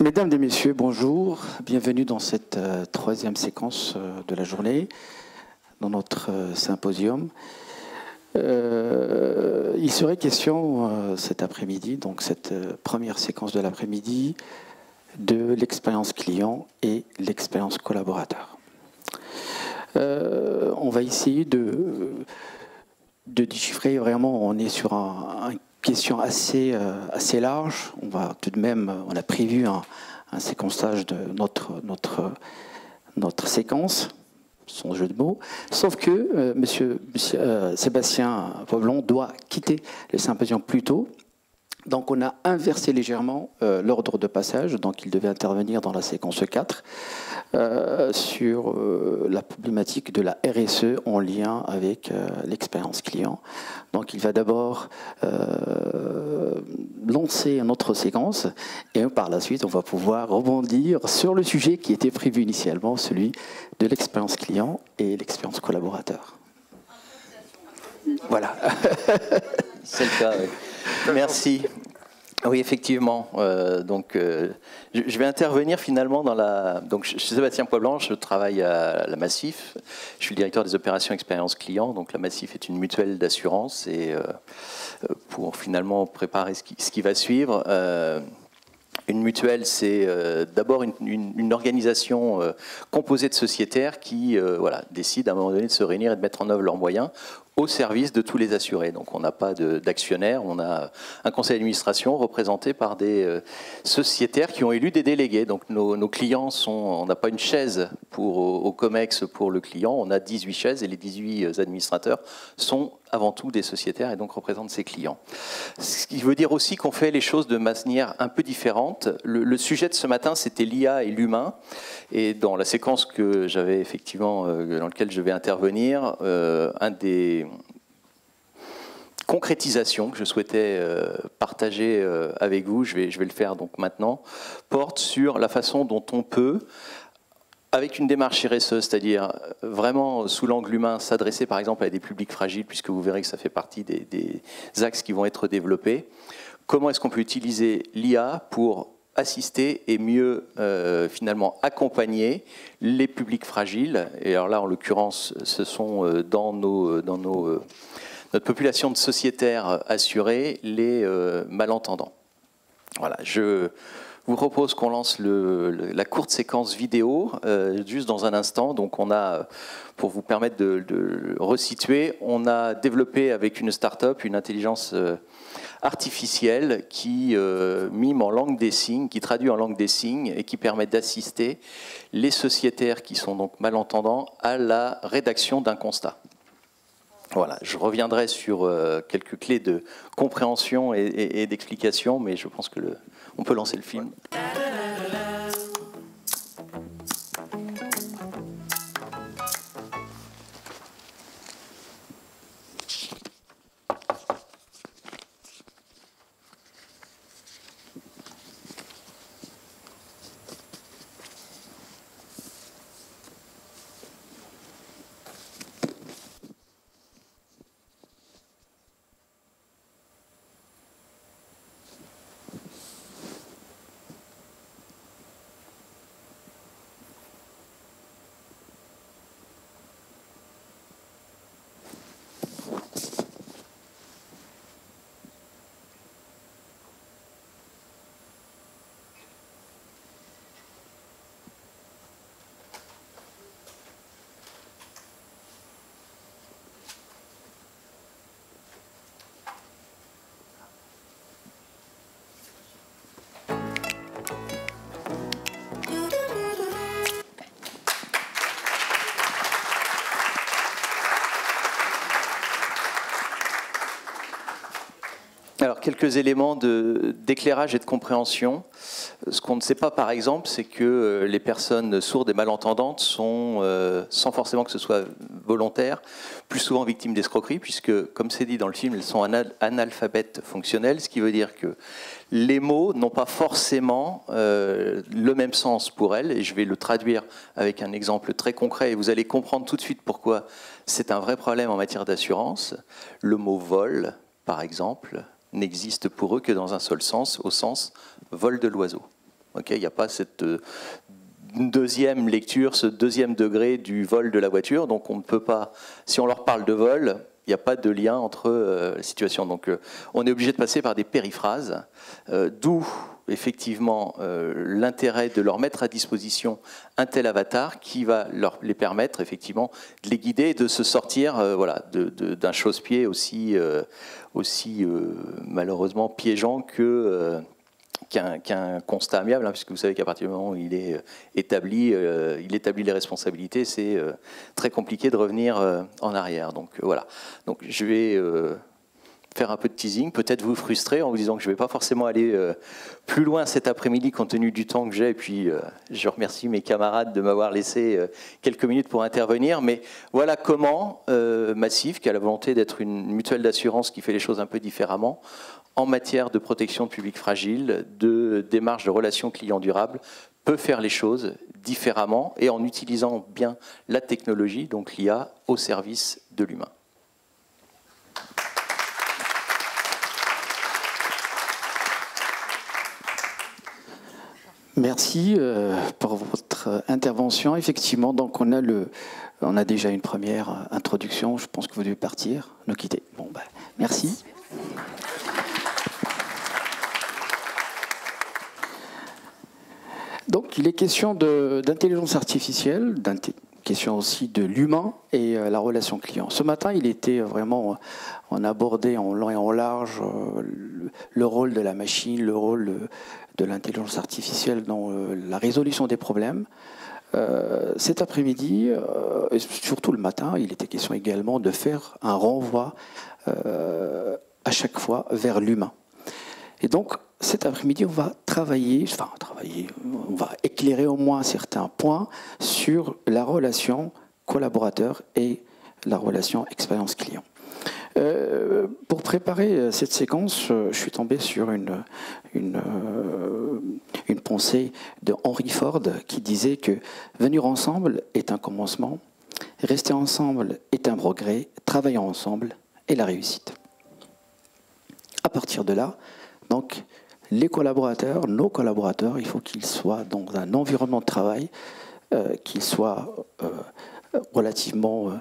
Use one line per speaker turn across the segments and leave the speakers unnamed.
Mesdames et messieurs, bonjour. Bienvenue dans cette troisième séquence de la journée, dans notre symposium. Il serait question cet après-midi, donc cette première séquence de l'après-midi, de l'expérience client et l'expérience collaborateur. On va essayer de déchiffrer vraiment, on est sur une question assez large. On a prévu un séquençage de notre séquence, son jeu de mots, sauf que monsieur Sébastien Poblon doit quitter le symposium plus tôt. Donc on a inversé légèrement l'ordre de passage, donc il devait intervenir dans la séquence 4 sur la problématique de la RSE en lien avec l'expérience client. Donc il va d'abord lancer une autre séquence et par la suite on va pouvoir rebondir sur le sujet qui était prévu initialement, celui de l'expérience client et l'expérience collaborateur. Voilà.
C'est le cas, oui. Merci. Oui, effectivement. Je vais intervenir finalement dans la... Donc, je suis Sébastien Poblon, je travaille à la Massif. Je suis le directeur des opérations expérience client. Donc, la Massif est une mutuelle d'assurance et pour finalement préparer ce qui va suivre... Une mutuelle, c'est d'abord une organisation composée de sociétaires qui décident à un moment donné de se réunir et de mettre en œuvre leurs moyens au service de tous les assurés. Donc on n'a pas d'actionnaires, on a un conseil d'administration représenté par des sociétaires qui ont élu des délégués. Donc nos clients on n'a pas une chaise au COMEX pour le client, on a 18 chaises et les 18 administrateurs sont avant tout des sociétaires et donc représentent ses clients. Ce qui veut dire aussi qu'on fait les choses de manière un peu différente. Le sujet de ce matin, c'était l'IA et l'humain. Et dans la séquence que j'avais effectivement, dans laquelle je vais intervenir, un des concrétisations que je souhaitais partager avec vous, je vais le faire donc maintenant, porte sur la façon dont on peut, avec une démarche RSE, c'est-à-dire vraiment sous l'angle humain, s'adresser par exemple à des publics fragiles, puisque vous verrez que ça fait partie des axes qui vont être développés. Comment est-ce qu'on peut utiliser l'IA pour assister et mieux finalement accompagner les publics fragiles? Et alors là, en l'occurrence, ce sont dans notre population de sociétaires assurés, les malentendants. Voilà, je vous propose qu'on lance la courte séquence vidéo juste dans un instant. Donc on a, pour vous permettre de resituer, on a développé avec une start-up une intelligence artificielle qui mime en langue des signes, qui traduit en langue des signes et qui permet d'assister les sociétaires qui sont donc malentendants à la rédaction d'un constat. Voilà, je reviendrai sur quelques clés de compréhension et d'explication, mais je pense que on peut lancer le film. Alors, quelques éléments d'éclairage et de compréhension. Ce qu'on ne sait pas, par exemple, c'est que les personnes sourdes et malentendantes sont, sans forcément que ce soit volontaire, plus souvent victimes d'escroquerie, puisque, comme c'est dit dans le film, elles sont analphabètes fonctionnelles, ce qui veut dire que les mots n'ont pas forcément le même sens pour elles, et je vais le traduire avec un exemple très concret, et vous allez comprendre tout de suite pourquoi c'est un vrai problème en matière d'assurance. Le mot « vol », par exemple, n'existe pour eux que dans un seul sens, au sens « vol de l'oiseau ». Okay, il n'y a pas cette deuxième lecture, ce deuxième degré du vol de la voiture. Donc on ne peut pas, si on leur parle de vol, il n'y a pas de lien entre les situations. Donc on est obligé de passer par des périphrases, d'où effectivement l'intérêt de leur mettre à disposition un tel avatar qui va les permettre effectivement de les guider et de se sortir voilà, d'un chausse-pied aussi malheureusement piégeant qu'un constat amiable, hein, puisque vous savez qu'à partir du moment où il établit les responsabilités, c'est très compliqué de revenir en arrière. Donc voilà. Donc je vais faire un peu de teasing, peut-être vous frustrer en vous disant que je ne vais pas forcément aller plus loin cet après-midi compte tenu du temps que j'ai. Et puis je remercie mes camarades de m'avoir laissé quelques minutes pour intervenir. Mais voilà comment Massif, qui a la volonté d'être une mutuelle d'assurance qui fait les choses un peu différemment, en matière de protection de publics fragiles, de démarche de relations clients durables, peut faire les choses différemment et en utilisant bien la technologie, donc l'IA, au service de l'humain.
Merci pour votre intervention. Effectivement, donc on a déjà une première introduction. Je pense que vous devez partir, nous quitter. Bon, ben, merci. Donc, il est question d'intelligence artificielle, question aussi de l'humain et la relation client. Ce matin, il était vraiment, on abordait en long et en large le rôle de la machine, le rôle de l'intelligence artificielle dans la résolution des problèmes. Cet après-midi, et surtout le matin, il était question également de faire un renvoi à chaque fois vers l'humain. Et donc, cet après-midi, on va on va éclairer au moins certains points sur la relation collaborateur et la relation expérience client. Pour préparer cette séquence, je suis tombé sur une pensée de Henry Ford qui disait que venir ensemble est un commencement, rester ensemble est un progrès, travailler ensemble est la réussite. À partir de là, donc, les collaborateurs, nos collaborateurs, il faut qu'ils soient dans un environnement de travail qui soit relativement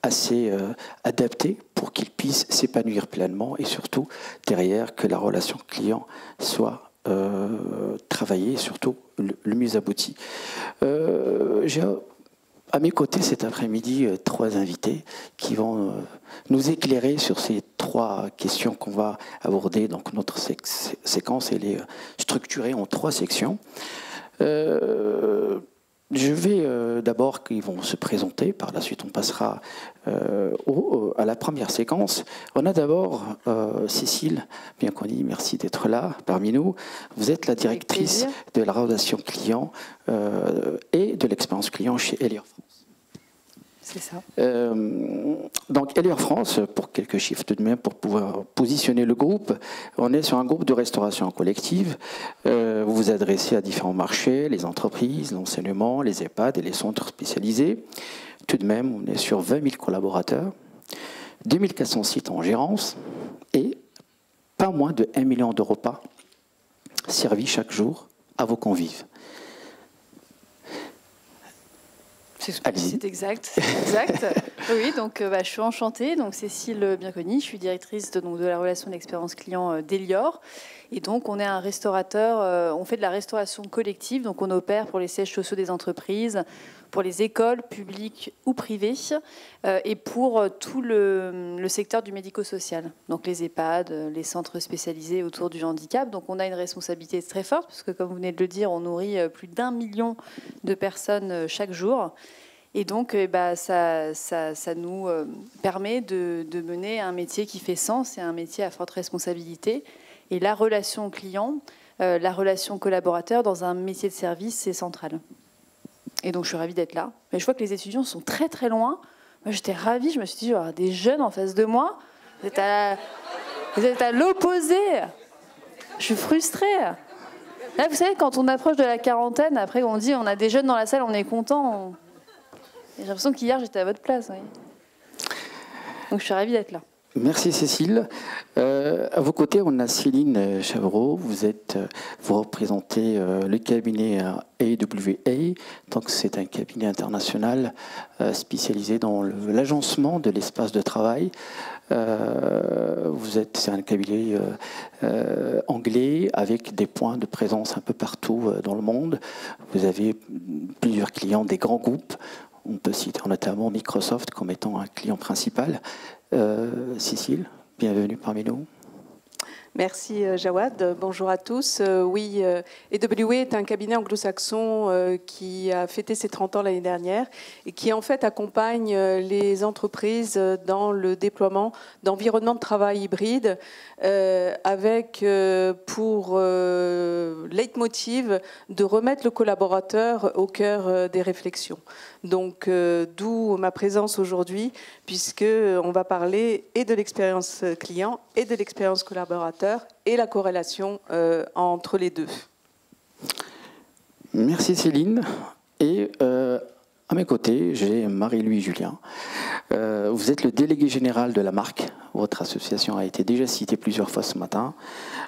assez adapté pour qu'ils puissent s'épanouir pleinement et surtout, derrière, que la relation client soit travaillée et surtout le mieux aboutie. J'ai à mes côtés cet après-midi 3 invités qui vont nous éclairer sur ces 3 questions qu'on va aborder. Donc notre séquence elle est structurée en 3 sections. Je vais d'abord, ils vont se présenter, par la suite on passera à la première séquence. On a d'abord Cécile Bianconi, merci d'être là parmi nous. Vous êtes la directrice de la relation client et de l'expérience client chez Elior France.
C'est ça.
Donc Elior France, pour quelques chiffres tout de même, pour pouvoir positionner le groupe, on est sur un groupe de restauration collective. Vous vous adressez à différents marchés, les entreprises, l'enseignement, les EHPAD et les centres spécialisés. Tout de même, on est sur 20 000 collaborateurs, 2400 sites en gérance et pas moins de 1 million de repas servis chaque jour à vos convives.
C'est exact. Oui, donc je suis enchantée. Donc Cécile Bianconi, je suis directrice de la relation d'expérience client d'Elior. Et donc on est un restaurateur, on fait de la restauration collective. Donc on opère pour les sièges sociaux des entreprises, pour les écoles publiques ou privées, et pour tout le secteur du médico-social. Donc les EHPAD, les centres spécialisés autour du handicap. Donc on a une responsabilité très forte, parce que comme vous venez de le dire, on nourrit plus d'1 million de personnes chaque jour. Et donc, ça nous permet de mener un métier qui fait sens et un métier à forte responsabilité. Et la relation client, la relation collaborateur dans un métier de service, c'est central. Et donc, je suis ravie d'être là. Mais je vois que les étudiants sont très, très loin. Moi, j'étais ravie. Je me suis dit, il y aura des jeunes en face de moi. Vous êtes à l'opposé. Je suis frustrée. Là, vous savez, quand on approche de la quarantaine, après, on dit, on a des jeunes dans la salle, on est content. J'ai l'impression qu'hier, j'étais à votre place. Oui. Donc, je suis ravie d'être là.
Merci Cécile. À vos côtés, on a Céline Chavreau. Vous représentez le cabinet AWA. Donc c'est un cabinet international spécialisé dans l'agencement de l'espace de travail. C'est un cabinet anglais avec des points de présence un peu partout dans le monde. Vous avez plusieurs clients, des grands groupes. On peut citer notamment Microsoft comme étant un client principal. Cécile, bienvenue parmi nous.
Merci Jawad, bonjour à tous. Oui, AWA est un cabinet anglo-saxon qui a fêté ses 30 ans l'année dernière et qui en fait accompagne les entreprises dans le déploiement d'environnements de travail hybrides avec pour leitmotiv de remettre le collaborateur au cœur des réflexions. Donc d'où ma présence aujourd'hui, puisqu'on va parler et de l'expérience client et de l'expérience collaborateur et la corrélation entre les deux.
Merci Céline. Et à mes côtés, j'ai Marie-Louise Julien. Vous êtes le délégué général de la marque. Votre association a été déjà citée plusieurs fois ce matin.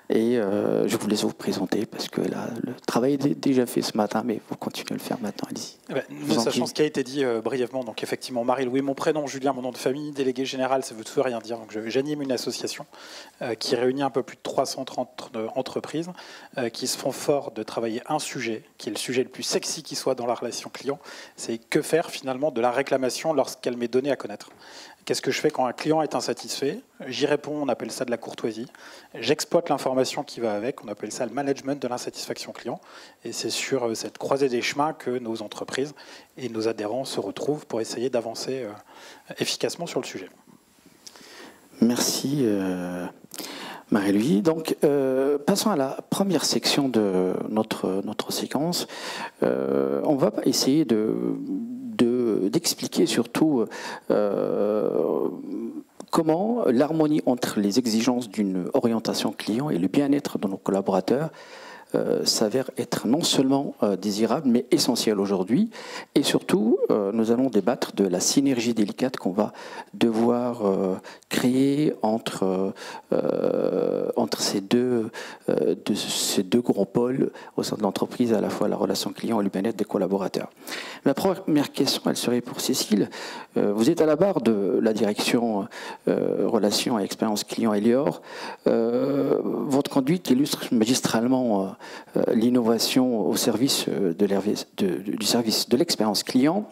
Et je vous laisse vous présenter parce que là, le travail est déjà fait ce matin, mais vous continuez à le faire maintenant. Allez-y.
Sachant ce qui a été dit brièvement, donc effectivement, Marie-Louis, mon prénom, Julien, mon nom de famille, délégué général, ça veut tout rien dire. Donc j'anime une association qui réunit un peu plus de 330 entreprises qui se font fort de travailler un sujet, qui est le sujet le plus sexy qui soit dans la relation client, c'est que faire finalement de la réclamation lorsqu'elle m'est donnée à connaître. Qu'est-ce que je fais quand un client est insatisfait? J'y réponds, on appelle ça de la courtoisie. J'exploite l'information qui va avec, on appelle ça le management de l'insatisfaction client. Et c'est sur cette croisée des chemins que nos entreprises et nos adhérents se retrouvent pour essayer d'avancer efficacement sur le sujet.
Merci Marie-Louise. Donc, passons à la première section de notre séquence. On va essayer d'expliquer surtout comment l'harmonie entre les exigences d'une orientation client et le bien-être de nos collaborateurs s'avère être non seulement désirable, mais essentiel aujourd'hui. Et surtout, nous allons débattre de la synergie délicate qu'on va devoir créer entre ces deux gros pôles au sein de l'entreprise, à la fois la relation client et le bien-être des collaborateurs. Ma première question, elle serait pour Cécile. Vous êtes à la barre de la direction relations et expérience client Elior. Votre conduite illustre magistralement l'innovation au service du service de l'expérience client,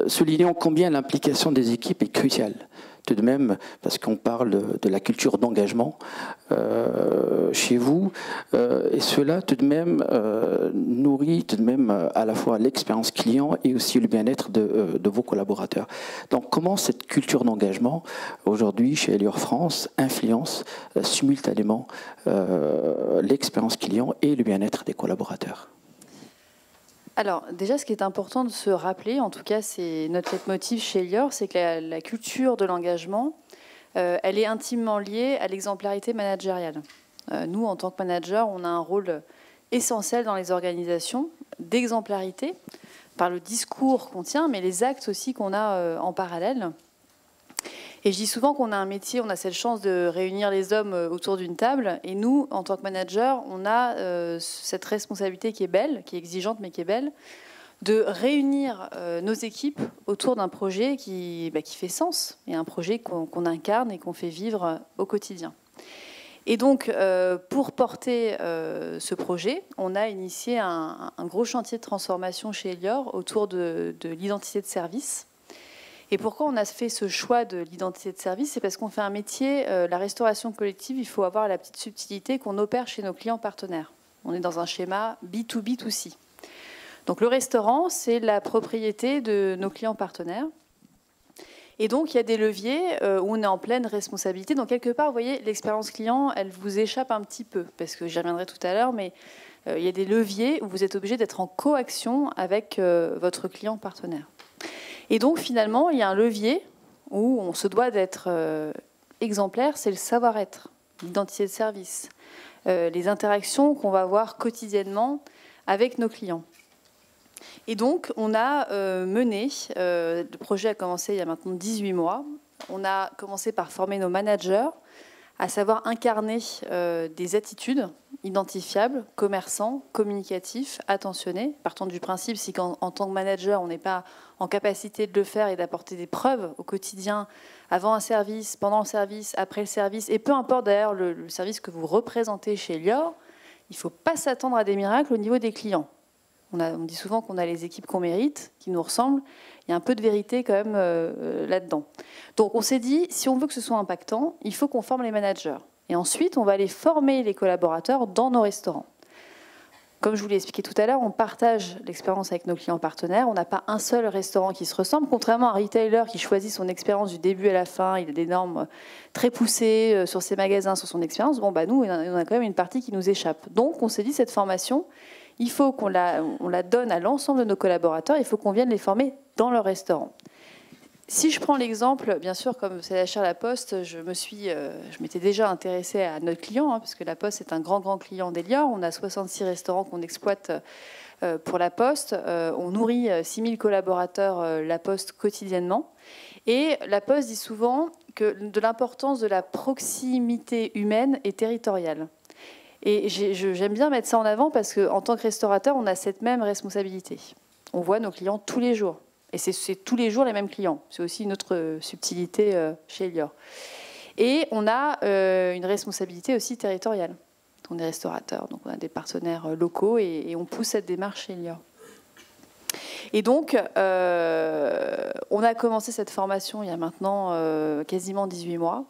soulignant combien l'implication des équipes est cruciale. Tout de même, parce qu'on parle de la culture d'engagement chez vous, et cela tout de même nourrit tout de même à la fois l'expérience client et aussi le bien-être de vos collaborateurs. Donc comment cette culture d'engagement aujourd'hui chez Elior France influence simultanément l'expérience client et le bien-être des collaborateurs?
Alors, déjà, ce qui est important de se rappeler, en tout cas, c'est notre leitmotiv chez Elior, c'est que la culture de l'engagement, elle est intimement liée à l'exemplarité managériale. Nous, en tant que manager, on a un rôle essentiel dans les organisations d'exemplarité, par le discours qu'on tient, mais les actes aussi qu'on a en parallèle. Et je dis souvent qu'on a un métier, on a cette chance de réunir les hommes autour d'une table. Et nous, en tant que manager, on a cette responsabilité qui est belle, qui est exigeante, mais qui est belle, de réunir nos équipes autour d'un projet qui fait sens, et un projet qu'on incarne et qu'on fait vivre au quotidien. Et donc, pour porter ce projet, on a initié un gros chantier de transformation chez Elior autour de l'identité de service. Et pourquoi on a fait ce choix de l'identité de service? C'est parce qu'on fait un métier, la restauration collective, il faut avoir la petite subtilité qu'on opère chez nos clients partenaires. On est dans un schéma B2B2C. Donc le restaurant, c'est la propriété de nos clients partenaires. Et donc il y a des leviers où on est en pleine responsabilité. Donc quelque part, vous voyez, l'expérience client, elle vous échappe un petit peu, parce que j'y reviendrai tout à l'heure, mais il y a des leviers où vous êtes obligé d'être en coaction avec votre client partenaire. Et donc, finalement, il y a un levier où on se doit d'être exemplaire, c'est le savoir-être, l'identité de service, les interactions qu'on va avoir quotidiennement avec nos clients. Et donc, on a mené, le projet a commencé il y a maintenant 18 mois, on a commencé par former nos managers à savoir incarner des attitudes identifiables, commerçants, communicatifs, attentionnés, partant du principe si qu'en tant que manager, on n'est pas en capacité de le faire et d'apporter des preuves au quotidien, avant un service, pendant le service, après le service, et peu importe d'ailleurs le service que vous représentez chez Elior, il ne faut pas s'attendre à des miracles au niveau des clients. On dit souvent qu'on a les équipes qu'on mérite, qui nous ressemblent. Il y a un peu de vérité quand même là-dedans. Donc on s'est dit, si on veut que ce soit impactant, il faut qu'on forme les managers. Et ensuite, on va aller former les collaborateurs dans nos restaurants. Comme je vous l'ai expliqué tout à l'heure, on partage l'expérience avec nos clients partenaires. On n'a pas un seul restaurant qui se ressemble. Contrairement à un retailer qui choisit son expérience du début à la fin, il a des normes très poussées sur ses magasins, sur son expérience. Bon, bah, nous, on a quand même une partie qui nous échappe. Donc on s'est dit, cette formation, il faut qu'on la donne à l'ensemble de nos collaborateurs, il faut qu'on vienne les former dans leur restaurant. Si je prends l'exemple, bien sûr, comme c'est la chaire La Poste, je m'étais déjà intéressée à notre client, parce que La Poste est un grand client d'Elior. On a 66 restaurants qu'on exploite pour La Poste. On nourrit 6000 collaborateurs La Poste quotidiennement. Et La Poste dit souvent que de l'importance de la proximité humaine et territoriale. Et j'aime bien mettre ça en avant parce qu'en tant que restaurateur, on a cette même responsabilité. On voit nos clients tous les jours. Et c'est tous les jours les mêmes clients. C'est aussi une autre subtilité chez Elior. Et on a une responsabilité aussi territoriale. On est restaurateur, donc on a des partenaires locaux et on pousse cette démarche chez Elior. Et donc, on a commencé cette formation il y a maintenant quasiment 18 mois.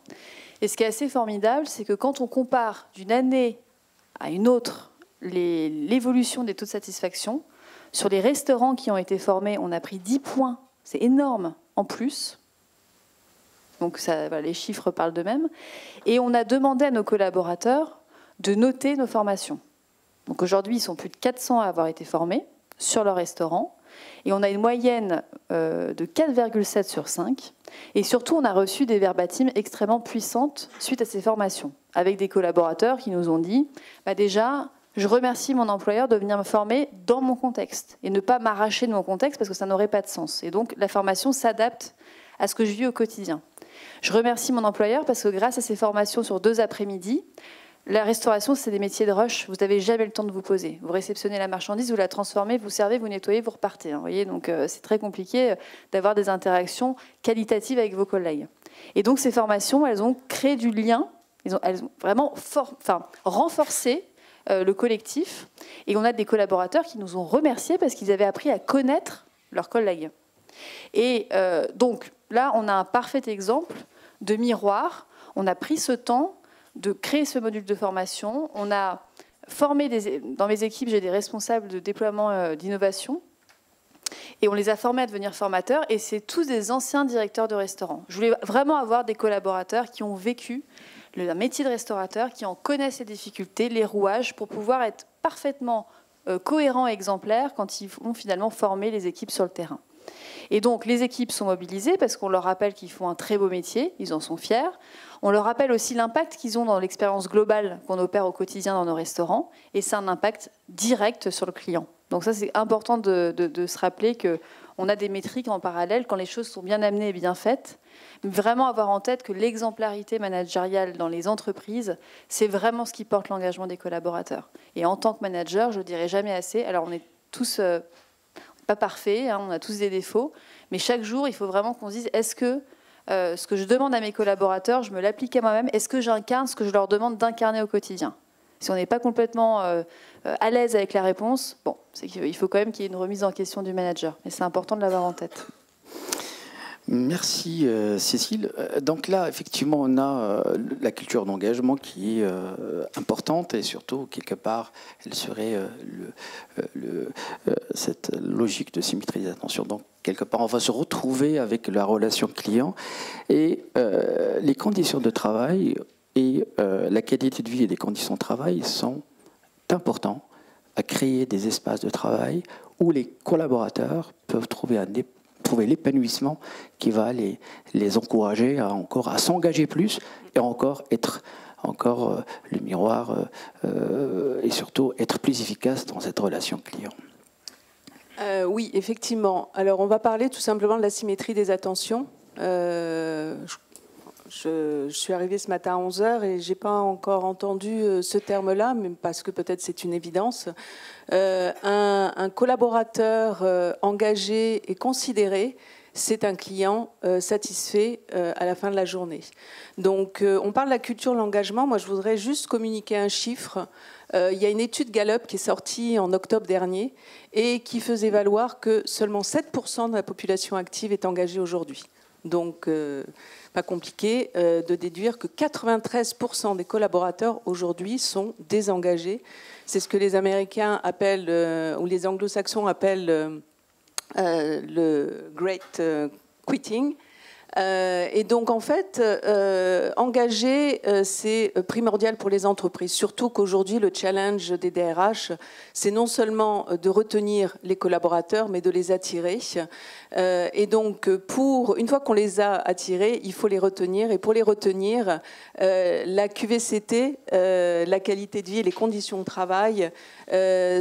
Et ce qui est assez formidable, c'est que quand on compare d'une année à une autre l'évolution des taux de satisfaction, sur les restaurants qui ont été formés, on a pris 10 points, c'est énorme, en plus. Donc ça, voilà, les chiffres parlent d'eux-mêmes. Et on a demandé à nos collaborateurs de noter nos formations. Donc aujourd'hui, ils sont plus de 400 à avoir été formés sur leur restaurant. Et on a une moyenne de 4,7 sur 5. Et surtout, on a reçu des verbatims extrêmement puissantes suite à ces formations, avec des collaborateurs qui nous ont dit bah déjà, je remercie mon employeur de venir me former dans mon contexte et ne pas m'arracher de mon contexte parce que ça n'aurait pas de sens. Et donc, la formation s'adapte à ce que je vis au quotidien. Je remercie mon employeur parce que grâce à ces formations sur 2 après-midi, la restauration, c'est des métiers de rush. Vous n'avez jamais le temps de vous poser. Vous réceptionnez la marchandise, vous la transformez, vous servez, vous nettoyez, vous repartez. Vous voyez, donc c'est très compliqué d'avoir des interactions qualitatives avec vos collègues. Et donc, ces formations, elles ont créé du lien. Elles ont vraiment renforcé le collectif. Et on a des collaborateurs qui nous ont remerciés parce qu'ils avaient appris à connaître leurs collègues. Et donc, là, on a un parfait exemple de miroir. On a pris ce temps de créer ce module de formation. On a formé, dans mes équipes, j'ai des responsables de déploiement d'innovation, et on les a formés à devenir formateurs, et c'est tous des anciens directeurs de restaurants. Je voulais vraiment avoir des collaborateurs qui ont vécu le métier de restaurateur, qui en connaissent les difficultés, les rouages, pour pouvoir être parfaitement cohérents et exemplaires quand ils vont finalement former les équipes sur le terrain. Et donc, les équipes sont mobilisées parce qu'on leur rappelle qu'ils font un très beau métier, ils en sont fiers. On leur rappelle aussi l'impact qu'ils ont dans l'expérience globale qu'on opère au quotidien dans nos restaurants, et c'est un impact direct sur le client. Donc ça, c'est important de se rappeler qu'on a des métriques en parallèle quand les choses sont bien amenées et bien faites. Mais vraiment avoir en tête que l'exemplarité managériale dans les entreprises, c'est vraiment ce qui porte l'engagement des collaborateurs. Et en tant que manager, je ne dirai jamais assez, alors on est tous pas parfaits, on a tous des défauts, mais chaque jour, il faut vraiment qu'on se dise, est-ce que ce que je demande à mes collaborateurs, je me l'applique à moi-même, est-ce que j'incarne ce que je leur demande d'incarner au quotidien? Si on n'est pas complètement à l'aise avec la réponse, bon, c'est qu'il faut quand même qu'il y ait une remise en question du manager. Et c'est important de l'avoir en tête.
Merci Cécile. Donc là, effectivement, on a la culture d'engagement qui est importante, et surtout, quelque part, elle serait cette logique de symétrie des attentions. Donc, quelque part, on va se retrouver avec la relation client, et les conditions de travail et la qualité de vie et les conditions de travail sont importants à créer des espaces de travail où les collaborateurs peuvent trouver l'épanouissement qui va les encourager à s'engager plus et encore être le miroir et surtout être plus efficace dans cette relation client.
Oui, effectivement. Alors, on va parler tout simplement de la symétrie des attentions. Je suis arrivée ce matin à 11h et je n'ai pas encore entendu ce terme-là, mais parce que peut-être c'est une évidence. Un collaborateur engagé et considéré, c'est un client satisfait à la fin de la journée. Donc, on parle de la culture de l'engagement. Moi, je voudrais juste communiquer un chiffre. Il y a une étude Gallup qui est sortie en octobre dernier et qui faisait valoir que seulement 7% de la population active est engagée aujourd'hui. Donc, pas compliqué de déduire que 93% des collaborateurs aujourd'hui sont désengagés. C'est ce que les Américains appellent, ou les Anglo-Saxons appellent le Great Quitting. Et donc, en fait, engager, c'est primordial pour les entreprises. Surtout qu'aujourd'hui, le challenge des DRH, c'est non seulement de retenir les collaborateurs, mais de les attirer. Et donc, une fois qu'on les a attirés, il faut les retenir. Et pour les retenir, la QVCT, la qualité de vie et les conditions de travail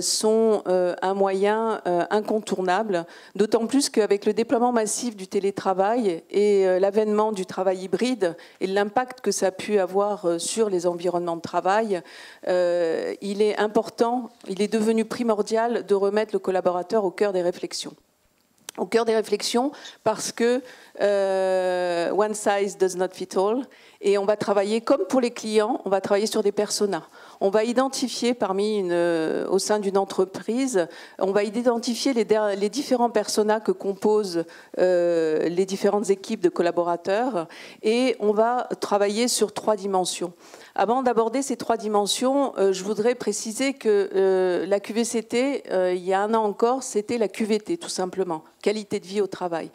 sont un moyen incontournable. D'autant plus qu'avec le déploiement massif du télétravail et l'avènement du travail hybride et l'impact que ça a pu avoir sur les environnements de travail, il est important, il est devenu primordial de remettre le collaborateur au cœur des réflexions. Au cœur des réflexions parce que one size does not fit all, et on va travailler, comme pour les clients, on va travailler sur des personas. On va identifier au sein d'une entreprise, on va identifier les différents personas que composent les différentes équipes de collaborateurs, et on va travailler sur 3 dimensions. Avant d'aborder ces 3 dimensions, je voudrais préciser que la QVCT, il y a un an encore, c'était la QVT, tout simplement, qualité de vie au travail.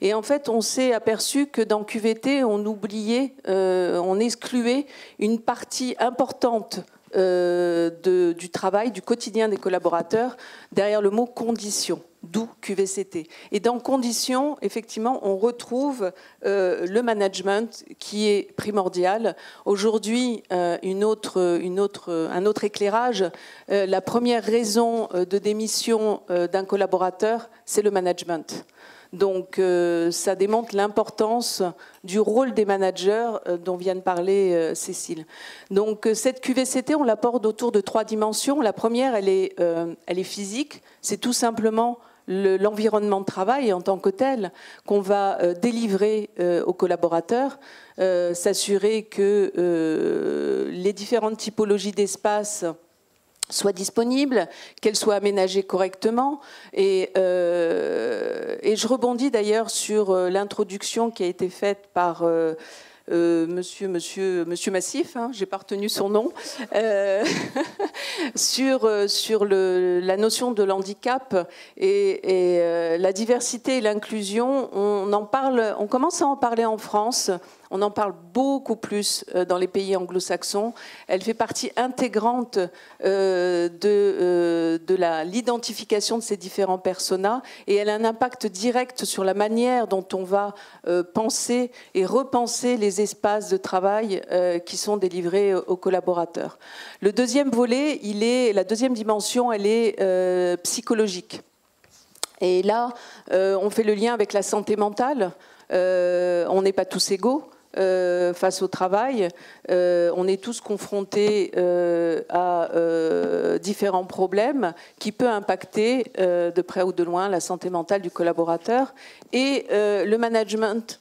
Et en fait, on s'est aperçu que dans QVT, on oubliait, on excluait une partie importante du travail, du quotidien des collaborateurs, derrière le mot condition, d'où QVCT. Et dans condition, effectivement, on retrouve le management qui est primordial. Aujourd'hui, un autre éclairage, la première raison de démission d'un collaborateur, c'est le management. Donc, ça démontre l'importance du rôle des managers dont vient de parler Cécile. Donc, cette QVCT, on l'apporte autour de 3 dimensions. La première, elle est physique. C'est tout simplement l'environnement de travail en tant que tel qu'on va délivrer aux collaborateurs, s'assurer que les différentes typologies d'espace soient disponibles, qu'elles soient aménagées correctement. Et je rebondis d'ailleurs sur l'introduction qui a été faite par Monsieur Massif, hein, j'ai pas retenu son nom, sur la notion de l'handicap et la diversité et l'inclusion. On commence à en parler en France. On en parle beaucoup plus dans les pays anglo-saxons. Elle fait partie intégrante de l'identification de ces différents personas, et elle a un impact direct sur la manière dont on va penser et repenser les espaces de travail qui sont délivrés aux collaborateurs. Le deuxième volet, la deuxième dimension, elle est psychologique. Et là, on fait le lien avec la santé mentale. On n'est pas tous égaux. Face au travail, on est tous confrontés à différents problèmes qui peuvent impacter de près ou de loin la santé mentale du collaborateur, et le management,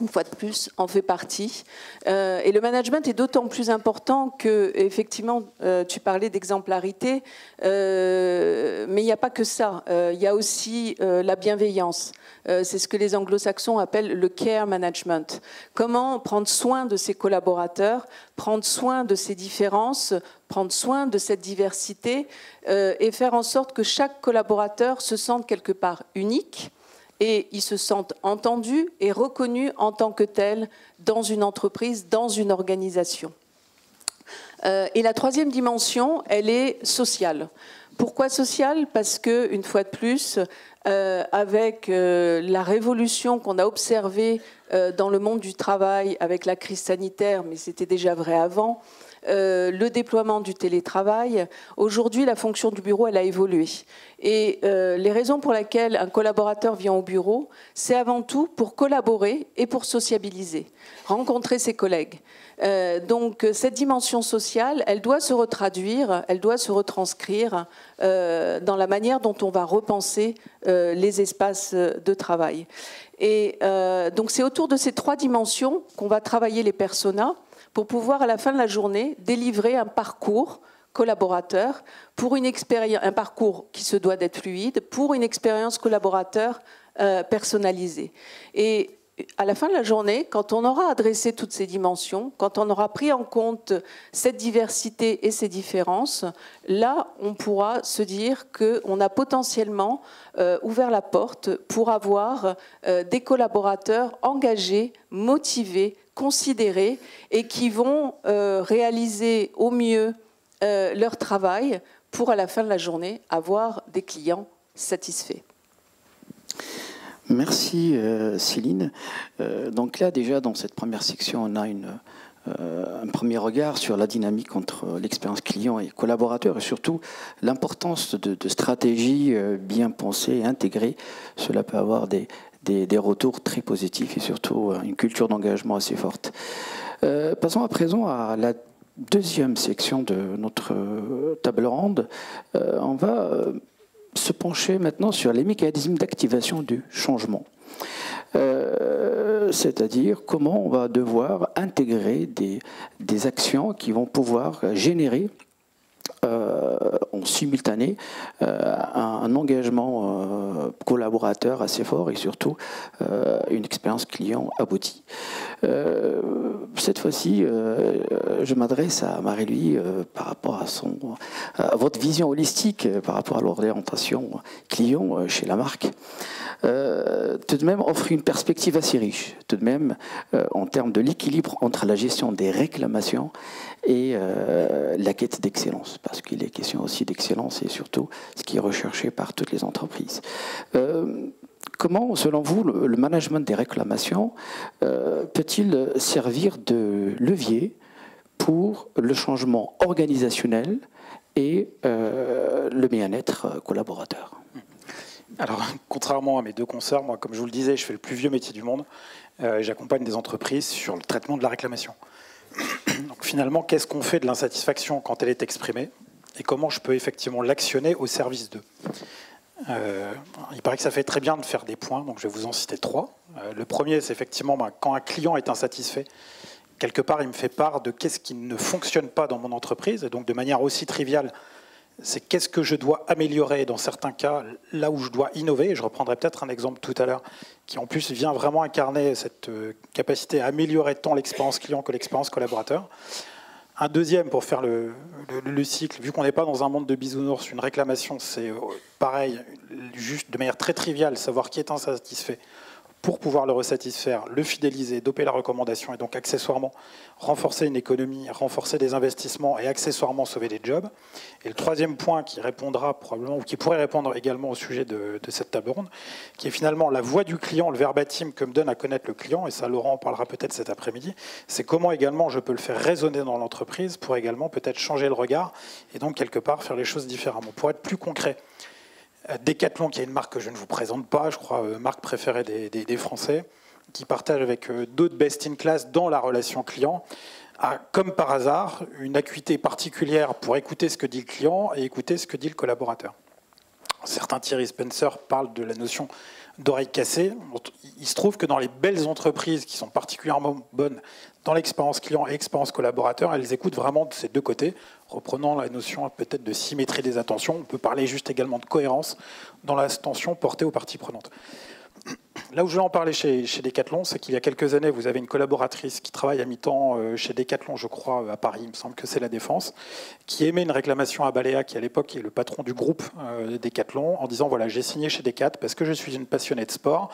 une fois de plus, en fait partie. Et le management est d'autant plus important que, effectivement, tu parlais d'exemplarité, mais il n'y a pas que ça. Il y a aussi la bienveillance. C'est ce que les anglo-saxons appellent le care management. Comment prendre soin de ses collaborateurs, prendre soin de ses différences, prendre soin de cette diversité, et faire en sorte que chaque collaborateur se sente quelque part unique, et ils se sentent entendus et reconnus en tant que tels dans une entreprise, dans une organisation. Et la troisième dimension, elle est sociale. Pourquoi sociale ? Parce que, une fois de plus, avec la révolution qu'on a observée dans le monde du travail, avec la crise sanitaire, mais c'était déjà vrai avant, le déploiement du télétravail. Aujourd'hui, la fonction du bureau, elle a évolué. Et les raisons pour lesquelles un collaborateur vient au bureau, c'est avant tout pour collaborer et pour sociabiliser, rencontrer ses collègues. Donc cette dimension sociale, elle doit se retraduire, elle doit se retranscrire dans la manière dont on va repenser les espaces de travail. Et donc c'est autour de ces 3 dimensions qu'on va travailler les personas pour pouvoir à la fin de la journée délivrer un parcours collaborateur pour une expérience, un parcours qui se doit d'être fluide pour une expérience collaborateur personnalisée. Et à la fin de la journée, quand on aura adressé toutes ces dimensions, quand on aura pris en compte cette diversité et ces différences, là, on pourra se dire qu'on a potentiellement ouvert la porte pour avoir des collaborateurs engagés, motivés, considérés et qui vont réaliser au mieux leur travail pour, à la fin de la journée, avoir des clients satisfaits.
Merci Céline. Donc là déjà dans cette première section on a un premier regard sur la dynamique entre l'expérience client et collaborateur et surtout l'importance de stratégies bien pensées et intégrées. Cela peut avoir des retours très positifs et surtout une culture d'engagement assez forte. Passons à présent à la deuxième section de notre table ronde. On va se pencher maintenant sur les mécanismes d'activation du changement. C'est-à-dire comment on va devoir intégrer des actions qui vont pouvoir générer en simultané un engagement collaborateur assez fort et surtout une expérience client aboutie. Cette fois-ci, je m'adresse à Marie-Louise par rapport à votre vision holistique par rapport à l'orientation client chez la marque. Tout de même offre une perspective assez riche, tout de même en termes de l'équilibre entre la gestion des réclamations et la quête d'excellence, parce qu'il est question aussi d'excellence et surtout ce qui est recherché par toutes les entreprises. Comment, selon vous, le management des réclamations peut-il servir de levier pour le changement organisationnel et le bien-être collaborateur ?
Alors, contrairement à mes 2 consoeurs, moi, comme je vous le disais, je fais le plus vieux métier du monde. J'accompagne des entreprises sur le traitement de la réclamation. Donc, finalement, qu'est-ce qu'on fait de l'insatisfaction quand elle est exprimée et comment je peux effectivement l'actionner au service d'eux ? Il paraît que ça fait très bien de faire des points, donc je vais vous en citer 3. Le premier, c'est effectivement quand un client est insatisfait, quelque part, il me fait part de qu'est-ce qui ne fonctionne pas dans mon entreprise, et donc de manière aussi triviale, c'est qu'est-ce que je dois améliorer dans certains cas, là où je dois innover. Et je reprendrai peut-être un exemple tout à l'heure qui en plus vient vraiment incarner cette capacité à améliorer tant l'expérience client que l'expérience collaborateur. Un deuxième, pour faire le cycle, vu qu'on n'est pas dans un monde de bisounours, une réclamation, c'est pareil, juste de manière très triviale, savoir qui est insatisfait pour pouvoir le resatisfaire, le fidéliser, doper la recommandation et donc accessoirement renforcer une économie, renforcer des investissements et accessoirement sauver des jobs. Et le troisième point qui répondra probablement, ou qui pourrait répondre également au sujet de cette table ronde, qui est finalement la voix du client, le verbatim que me donne à connaître le client, et ça Laurent en parlera peut-être cet après-midi, c'est comment également je peux le faire résonner dans l'entreprise pour également peut-être changer le regard et donc quelque part faire les choses différemment. Pour être plus concret, Decathlon, qui est une marque que je ne vous présente pas, je crois, marque préférée des Français, qui partage avec d'autres best-in-class dans la relation client, a, comme par hasard, une acuité particulière pour écouter ce que dit le client et écouter ce que dit le collaborateur. Certains Thierry Spencer parlent de la notion d'oreille cassée. Il se trouve que dans les belles entreprises qui sont particulièrement bonnes dans l'expérience client et l'expérience collaborateur, elles écoutent vraiment de ces 2 côtés. Reprenant la notion peut-être de symétrie des attentions, on peut parler juste également de cohérence dans l'attention portée aux parties prenantes. Là où je vais en parler chez Decathlon, c'est qu'il y a quelques années, vous avez une collaboratrice qui travaille à mi-temps chez Decathlon, je crois, à Paris, il me semble que c'est la Défense, qui émet une réclamation à Baléa, qui à l'époque est le patron du groupe Decathlon, en disant voilà, j'ai signé chez Decathlon parce que je suis une passionnée de sport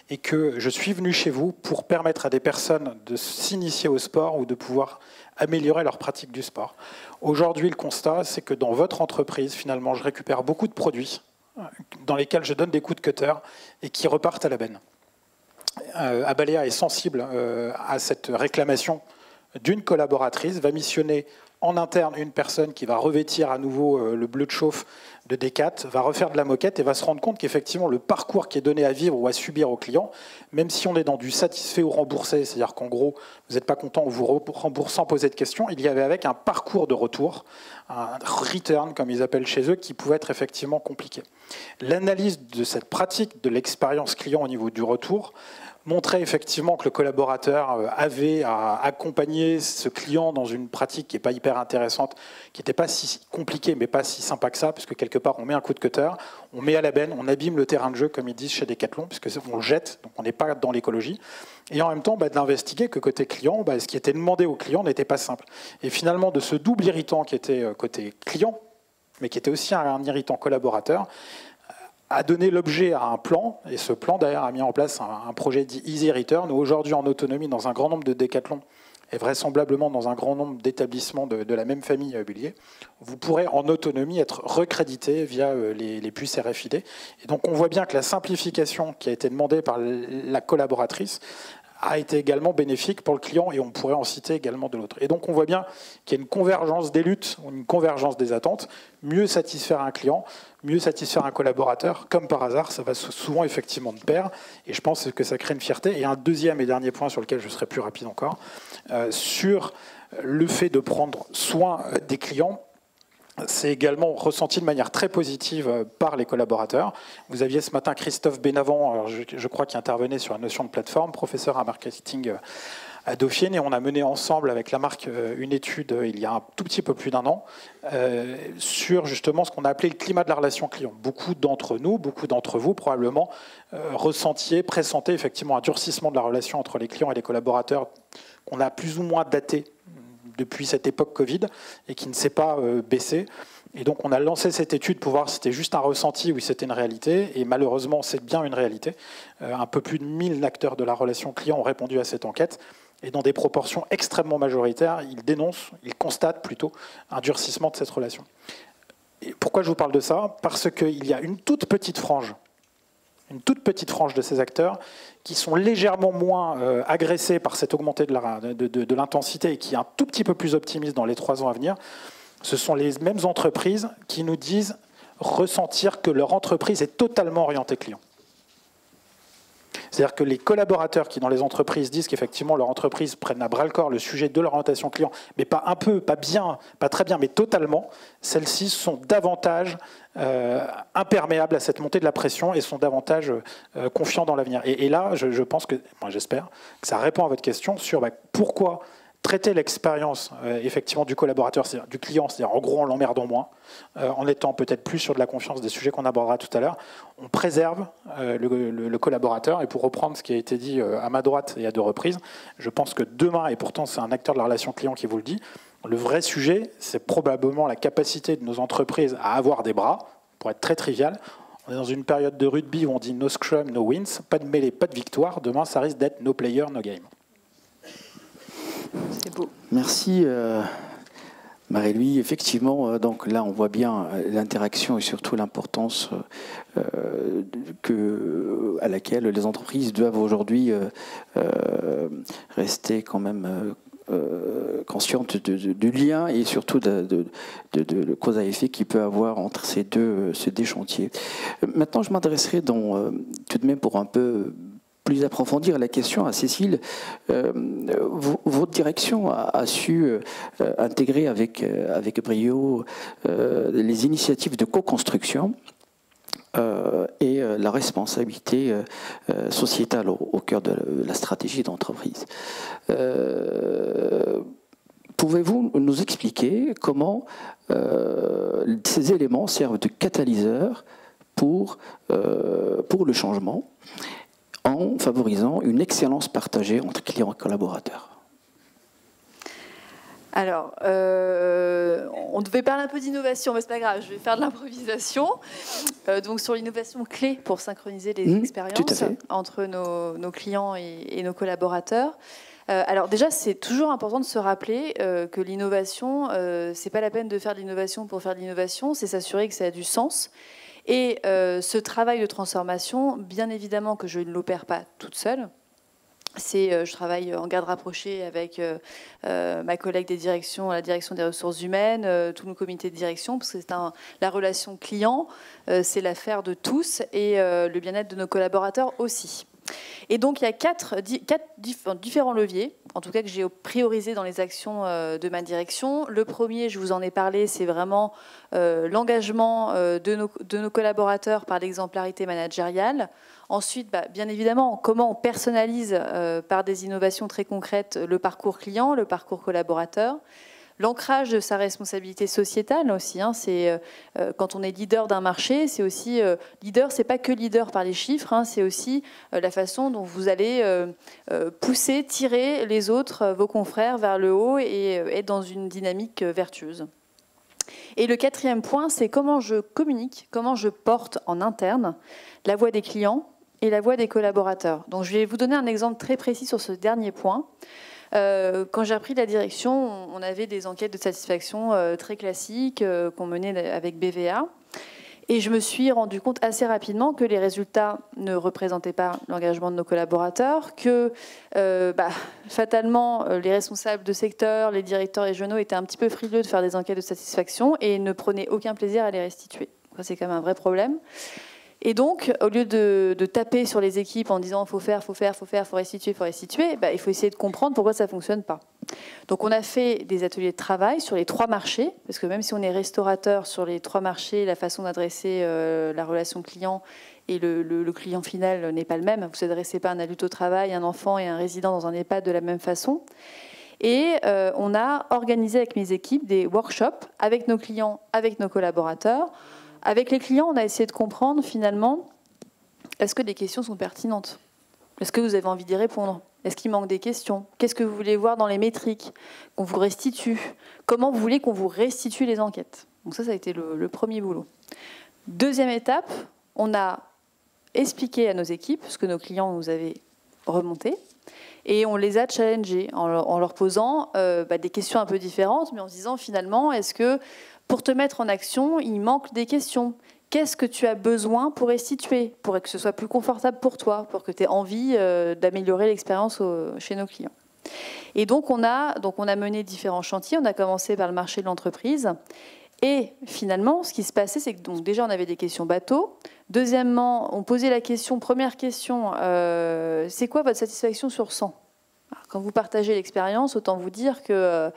et que je suis venu chez vous pour permettre à des personnes de s'initier au sport ou de pouvoir améliorer leur pratique du sport. Aujourd'hui, le constat, c'est que dans votre entreprise, finalement, je récupère beaucoup de produits dans lesquels je donne des coups de cutter et qui repartent à la benne. Abalea est sensible à cette réclamation d'une collaboratrice, va missionner en interne une personne qui va revêtir à nouveau le bleu de chauffe de Decat, va refaire de la moquette et va se rendre compte qu'effectivement le parcours qui est donné à vivre ou à subir au client, même si on est dans du satisfait ou remboursé, c'est-à-dire qu'en gros vous n'êtes pas content, on vous rembourse sans poser de questions, il y avait avec un parcours de retour, un return comme ils appellent chez eux, qui pouvait être effectivement compliqué. L'analyse de cette pratique de l'expérience client au niveau du retour montrait effectivement que le collaborateur avait à accompagner ce client dans une pratique qui n'est pas hyper intéressante, qui n'était pas si compliquée, mais pas si sympa que ça, parce que quelque part, on met un coup de cutter, on met à la benne, on abîme le terrain de jeu, comme ils disent chez Decathlon, puisqu'on le jette, donc on n'est pas dans l'écologie. Et en même temps, d'investiguer que côté client, ce qui était demandé au client n'était pas simple. Et finalement, de ce double irritant qui était côté client, mais qui était aussi un irritant collaborateur, a donné l'objet à un plan, et ce plan d'ailleurs a mis en place un projet dit Easy Return, où aujourd'hui en autonomie dans un grand nombre de Decathlon et vraisemblablement dans un grand nombre d'établissements de la même famille immobilier, vous pourrez en autonomie être recrédité via les puces RFID. Et donc on voit bien que la simplification qui a été demandée par la collaboratrice a été également bénéfique pour le client, et on pourrait en citer également de l'autre. Et donc on voit bien qu'il y a une convergence des luttes, une convergence des attentes, mieux satisfaire un client, mieux satisfaire un collaborateur, comme par hasard, ça va souvent effectivement de pair, et je pense que ça crée une fierté. Et un deuxième et dernier point sur lequel je serai plus rapide encore, sur le fait de prendre soin des clients, c'est également ressenti de manière très positive par les collaborateurs. Vous aviez ce matin Christophe Benavent, alors je crois qu'il intervenait sur la notion de plateforme, professeur à marketing à Dauphine, et on a mené ensemble avec la marque une étude il y a un tout petit peu plus d'un an sur justement ce qu'on a appelé le climat de la relation client. Beaucoup d'entre nous, beaucoup d'entre vous probablement ressentiez, pressentaient effectivement un durcissement de la relation entre les clients et les collaborateurs qu'on a plus ou moins daté depuis cette époque Covid et qui ne s'est pas baissé. Et donc on a lancé cette étude pour voir si c'était juste un ressenti ou si c'était une réalité. Et malheureusement, c'est bien une réalité. Un peu plus de 1000 acteurs de la relation client ont répondu à cette enquête. Et dans des proportions extrêmement majoritaires, ils dénoncent, ils constatent plutôt un durcissement de cette relation. Et pourquoi je vous parle de ça? Parce qu'il y a une toute petite frange de ces acteurs qui sont légèrement moins agressés par cette augmentée de l'intensité et qui est un tout petit peu plus optimistes dans les 3 ans à venir. Ce sont les mêmes entreprises qui nous disent ressentir que leur entreprise est totalement orientée client. C'est-à-dire que les collaborateurs qui, dans les entreprises, disent qu'effectivement leur entreprise prenne à bras-le-corps le sujet de l'orientation client, mais pas un peu, pas bien, pas très bien, mais totalement, celles-ci sont davantage imperméables à cette montée de la pression et sont davantage confiants dans l'avenir. Et là, je pense que, moi j'espère, que ça répond à votre question sur pourquoi traiter l'expérience effectivement du collaborateur, c'est-à-dire du client, c'est-à-dire en gros en l'emmerdant moins, en étant peut-être plus sur de la confiance des sujets qu'on abordera tout à l'heure, on préserve le collaborateur. Et pour reprendre ce qui a été dit à ma droite et à 2 reprises, je pense que demain, et pourtant c'est un acteur de la relation client qui vous le dit, le vrai sujet, c'est probablement la capacité de nos entreprises à avoir des bras, pour être très trivial. On est dans une période de rugby où on dit no scrum, no wins, pas de mêlée, pas de victoire. Demain, ça risque d'être no player, no game.
C'est beau.
Merci Marie-Louise. Effectivement, donc là on voit bien l'interaction et surtout l'importance à laquelle les entreprises doivent aujourd'hui rester quand même conscientes du lien et surtout de cause à effet qu'il peut avoir entre ces deux chantiers. Maintenant, je m'adresserai tout de même pour un peu plus approfondir la question à Cécile. Votre direction a su intégrer avec brio les initiatives de co-construction et la responsabilité sociétale au cœur de la stratégie d'entreprise. Pouvez-vous nous expliquer comment ces éléments servent de catalyseur pour le changement en favorisant une excellence partagée entre clients et collaborateurs?
Alors, on devait parler un peu d'innovation, mais c'est pas grave, je vais faire de l'improvisation. Donc sur l'innovation clé pour synchroniser les expériences entre nos clients et nos collaborateurs. Alors déjà, c'est toujours important de se rappeler que l'innovation, c'est pas la peine de faire de l'innovation pour faire de l'innovation, c'est s'assurer que ça a du sens. Et ce travail de transformation, bien évidemment que je ne l'opère pas toute seule. Je travaille en garde rapprochée avec ma collègue des directions, la direction des ressources humaines, tous nos comités de direction, parce que la relation client, c'est l'affaire de tous, et le bien-être de nos collaborateurs aussi. Et donc, il y a quatre différents leviers, en tout cas que j'ai priorisé dans les actions de ma direction. Le premier, je vous en ai parlé, c'est vraiment l'engagement de nos collaborateurs par l'exemplarité managériale. Ensuite, bien évidemment, comment on personnalise par des innovations très concrètes le parcours client, le parcours collaborateur. L'ancrage de sa responsabilité sociétale aussi, c'est quand on est leader d'un marché, c'est aussi leader, c'est pas que leader par les chiffres, c'est aussi la façon dont vous allez pousser, tirer les autres, vos confrères vers le haut et être dans une dynamique vertueuse. Et le quatrième point, c'est comment je communique, comment je porte en interne la voix des clients et la voix des collaborateurs. Donc je vais vous donner un exemple très précis sur ce dernier point. Quand j'ai repris la direction, on avait des enquêtes de satisfaction très classiques qu'on menait avec BVA. Et je me suis rendu compte assez rapidement que les résultats ne représentaient pas l'engagement de nos collaborateurs, que fatalement, les responsables de secteur, les directeurs régionaux étaient un petit peu frileux de faire des enquêtes de satisfaction et ne prenaient aucun plaisir à les restituer. C'est quand même un vrai problème. Et donc, au lieu de taper sur les équipes en disant « faut faire, faut restituer », il faut essayer de comprendre pourquoi ça ne fonctionne pas. Donc, on a fait des ateliers de travail sur les 3 marchés, parce que même si on est restaurateur sur les 3 marchés, la façon d'adresser la relation client et le client final n'est pas le même. Vous n'adressez pas un adulte au travail, un enfant et un résident dans un EHPAD de la même façon. Et on a organisé avec mes équipes des workshops avec nos clients, avec nos collaborateurs. Avec les clients, on a essayé de comprendre finalement, est-ce que les questions sont pertinentes? Est-ce que vous avez envie d'y répondre? Est-ce qu'il manque des questions? Qu'est-ce que vous voulez voir dans les métriques qu'on vous restitue? Comment vous voulez qu'on vous restitue les enquêtes? Donc ça a été le premier boulot. Deuxième étape, on a expliqué à nos équipes ce que nos clients nous avaient remonté et on les a challengés en leur posant des questions un peu différentes, mais en se disant finalement, est-ce que pour te mettre en action, il manque des questions. Qu'est-ce que tu as besoin pour restituer, pour que ce soit plus confortable pour toi, pour que tu aies envie d'améliorer l'expérience chez nos clients. Et donc on a mené différents chantiers. On a commencé par le marché de l'entreprise. Et finalement, ce qui se passait, c'est que donc, déjà, on avait des questions bateau. Deuxièmement, on posait la question, première question, c'est quoi votre satisfaction sur 100 ? Alors, quand vous partagez l'expérience, autant vous dire que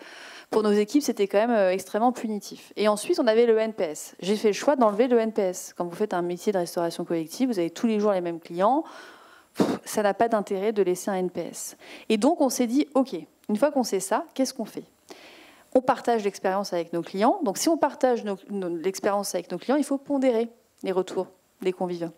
pour nos équipes, c'était quand même extrêmement punitif. Et ensuite, on avait le NPS. J'ai fait le choix d'enlever le NPS. Quand vous faites un métier de restauration collective, vous avez tous les jours les mêmes clients. Ça n'a pas d'intérêt de laisser un NPS. Et donc, on s'est dit, OK, une fois qu'on sait ça, qu'est-ce qu'on fait ? On partage l'expérience avec nos clients. Donc, si on partage l'expérience avec nos clients, il faut pondérer les retours des convives.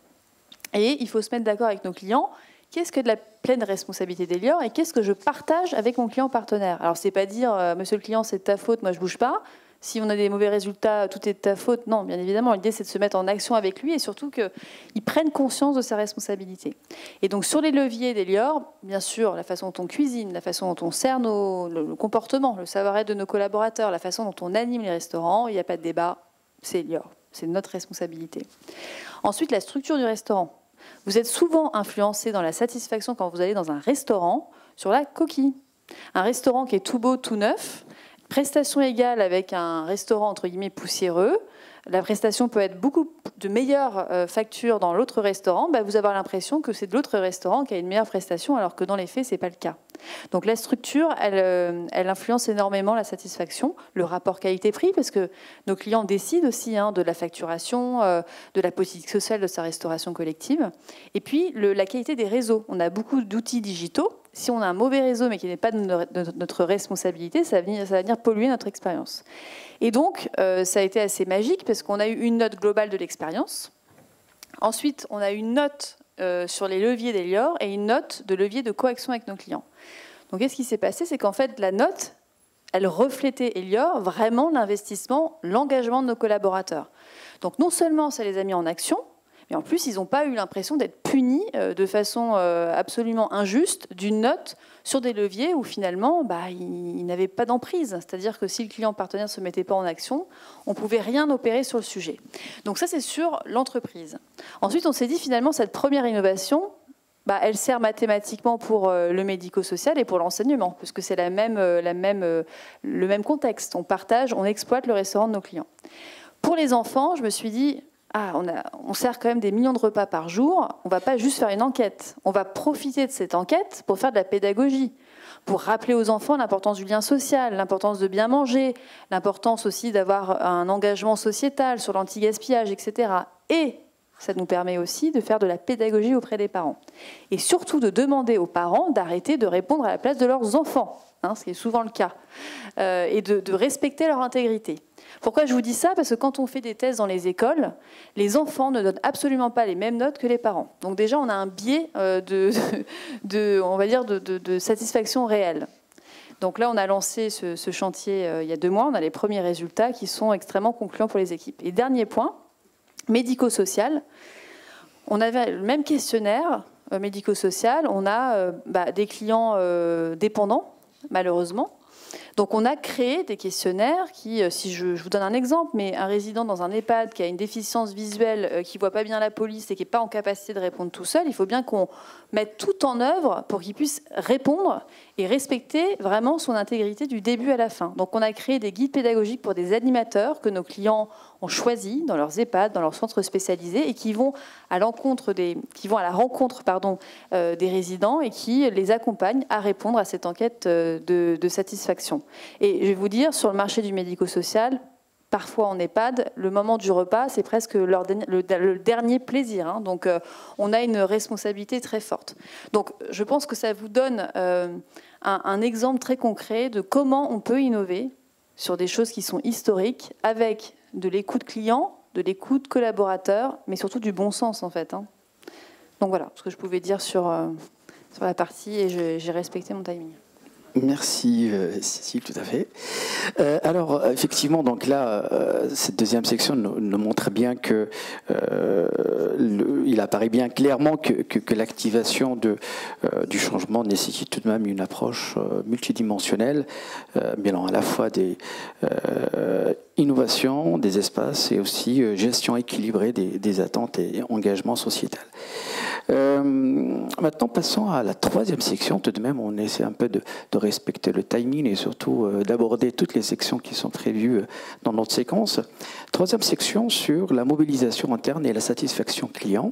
Et il faut se mettre d'accord avec nos clients. Qu'est-ce que de la pleine responsabilité d'Elior et qu'est-ce que je partage avec mon client partenaire? Alors, c'est pas dire, monsieur le client, c'est de ta faute, moi je bouge pas. Si on a des mauvais résultats, tout est de ta faute. Non, bien évidemment, l'idée c'est de se mettre en action avec lui et surtout qu'il prenne conscience de sa responsabilité. Et donc, sur les leviers d'Elior, bien sûr, la façon dont on cuisine, la façon dont on sert le comportement, le savoir-être de nos collaborateurs, la façon dont on anime les restaurants, il n'y a pas de débat, c'est Elior. C'est notre responsabilité. Ensuite, la structure du restaurant. Vous êtes souvent influencé dans la satisfaction quand vous allez dans un restaurant sur la coquille. Un restaurant qui est tout beau, tout neuf, prestation égale avec un restaurant entre guillemets poussiéreux, la prestation peut être beaucoup de meilleure facture dans l'autre restaurant, vous allez avoir l'impression que c'est de l'autre restaurant qui a une meilleure prestation, alors que dans les faits, ce n'est pas le cas. Donc la structure, elle influence énormément la satisfaction, le rapport qualité-prix, parce que nos clients décident aussi de la facturation, de la politique sociale de sa restauration collective. Et puis la qualité des réseaux. On a beaucoup d'outils digitaux. Si on a un mauvais réseau, mais qui n'est pas de notre responsabilité, ça va venir polluer notre expérience. Et donc, ça a été assez magique, parce qu'on a eu une note globale de l'expérience. Ensuite, on a eu une note sur les leviers d'Elior et une note de levier de coaction avec nos clients. Donc, qu'est-ce qui s'est passé? C'est qu'en fait, la note, elle reflétait Elior vraiment l'investissement, l'engagement de nos collaborateurs. Donc, non seulement ça les a mis en action, mais en plus, ils n'ont pas eu l'impression d'être punis de façon absolument injuste d'une note sur des leviers où finalement, ils n'avaient pas d'emprise. C'est-à-dire que si le client partenaire ne se mettait pas en action, on ne pouvait rien opérer sur le sujet. Donc ça, c'est sur l'entreprise. Ensuite, on s'est dit finalement, cette première innovation, elle sert mathématiquement pour le médico-social et pour l'enseignement, parce que c'est le même contexte. On partage, on exploite le restaurant de nos clients. Pour les enfants, je me suis dit, on sert quand même des millions de repas par jour, on ne va pas juste faire une enquête. On va profiter de cette enquête pour faire de la pédagogie, pour rappeler aux enfants l'importance du lien social, l'importance de bien manger, l'importance aussi d'avoir un engagement sociétal sur l'anti-gaspillage, etc. Et ça nous permet aussi de faire de la pédagogie auprès des parents. Et surtout de demander aux parents d'arrêter de répondre à la place de leurs enfants, ce qui est souvent le cas, et de respecter leur intégrité. Pourquoi je vous dis ça? Parce que quand on fait des tests dans les écoles, les enfants ne donnent absolument pas les mêmes notes que les parents. Donc déjà, on a un biais de satisfaction réelle. Donc là, on a lancé ce chantier il y a 2 mois. On a les premiers résultats qui sont extrêmement concluants pour les équipes. Et dernier point, médico-social. On avait le même questionnaire médico-social. On a des clients dépendants, malheureusement. Donc on a créé des questionnaires qui, si je vous donne un exemple, mais un résident dans un EHPAD qui a une déficience visuelle, qui ne voit pas bien la police et qui n'est pas en capacité de répondre tout seul, il faut bien qu'on mette tout en œuvre pour qu'il puisse répondre et respecter vraiment son intégrité du début à la fin. Donc on a créé des guides pédagogiques pour des animateurs que nos clients ont choisis dans leurs EHPAD, dans leurs centres spécialisés et qui vont à la rencontre des résidents et qui les accompagnent à répondre à cette enquête de satisfaction. Et je vais vous dire, sur le marché du médico-social, parfois en EHPAD, le moment du repas, c'est presque le dernier plaisir. Donc on a une responsabilité très forte. Donc je pense que ça vous donne un exemple très concret de comment on peut innover sur des choses qui sont historiques avec de l'écoute client, de l'écoute collaborateur, mais surtout du bon sens en fait. Donc voilà ce que je pouvais dire sur la partie et j'ai respecté mon timing.
Merci Cécile, tout à fait. Alors effectivement, donc là, cette deuxième section nous montre bien que il apparaît bien clairement que l'activation du changement nécessite tout de même une approche multidimensionnelle, mêlant à la fois des innovations, des espaces et aussi gestion équilibrée des attentes et engagements sociétals. Maintenant, passons à la troisième section. Tout de même, on essaie un peu de respecter le timing et surtout d'aborder toutes les sections qui sont prévues dans notre séquence. Troisième section sur la mobilisation interne et la satisfaction client.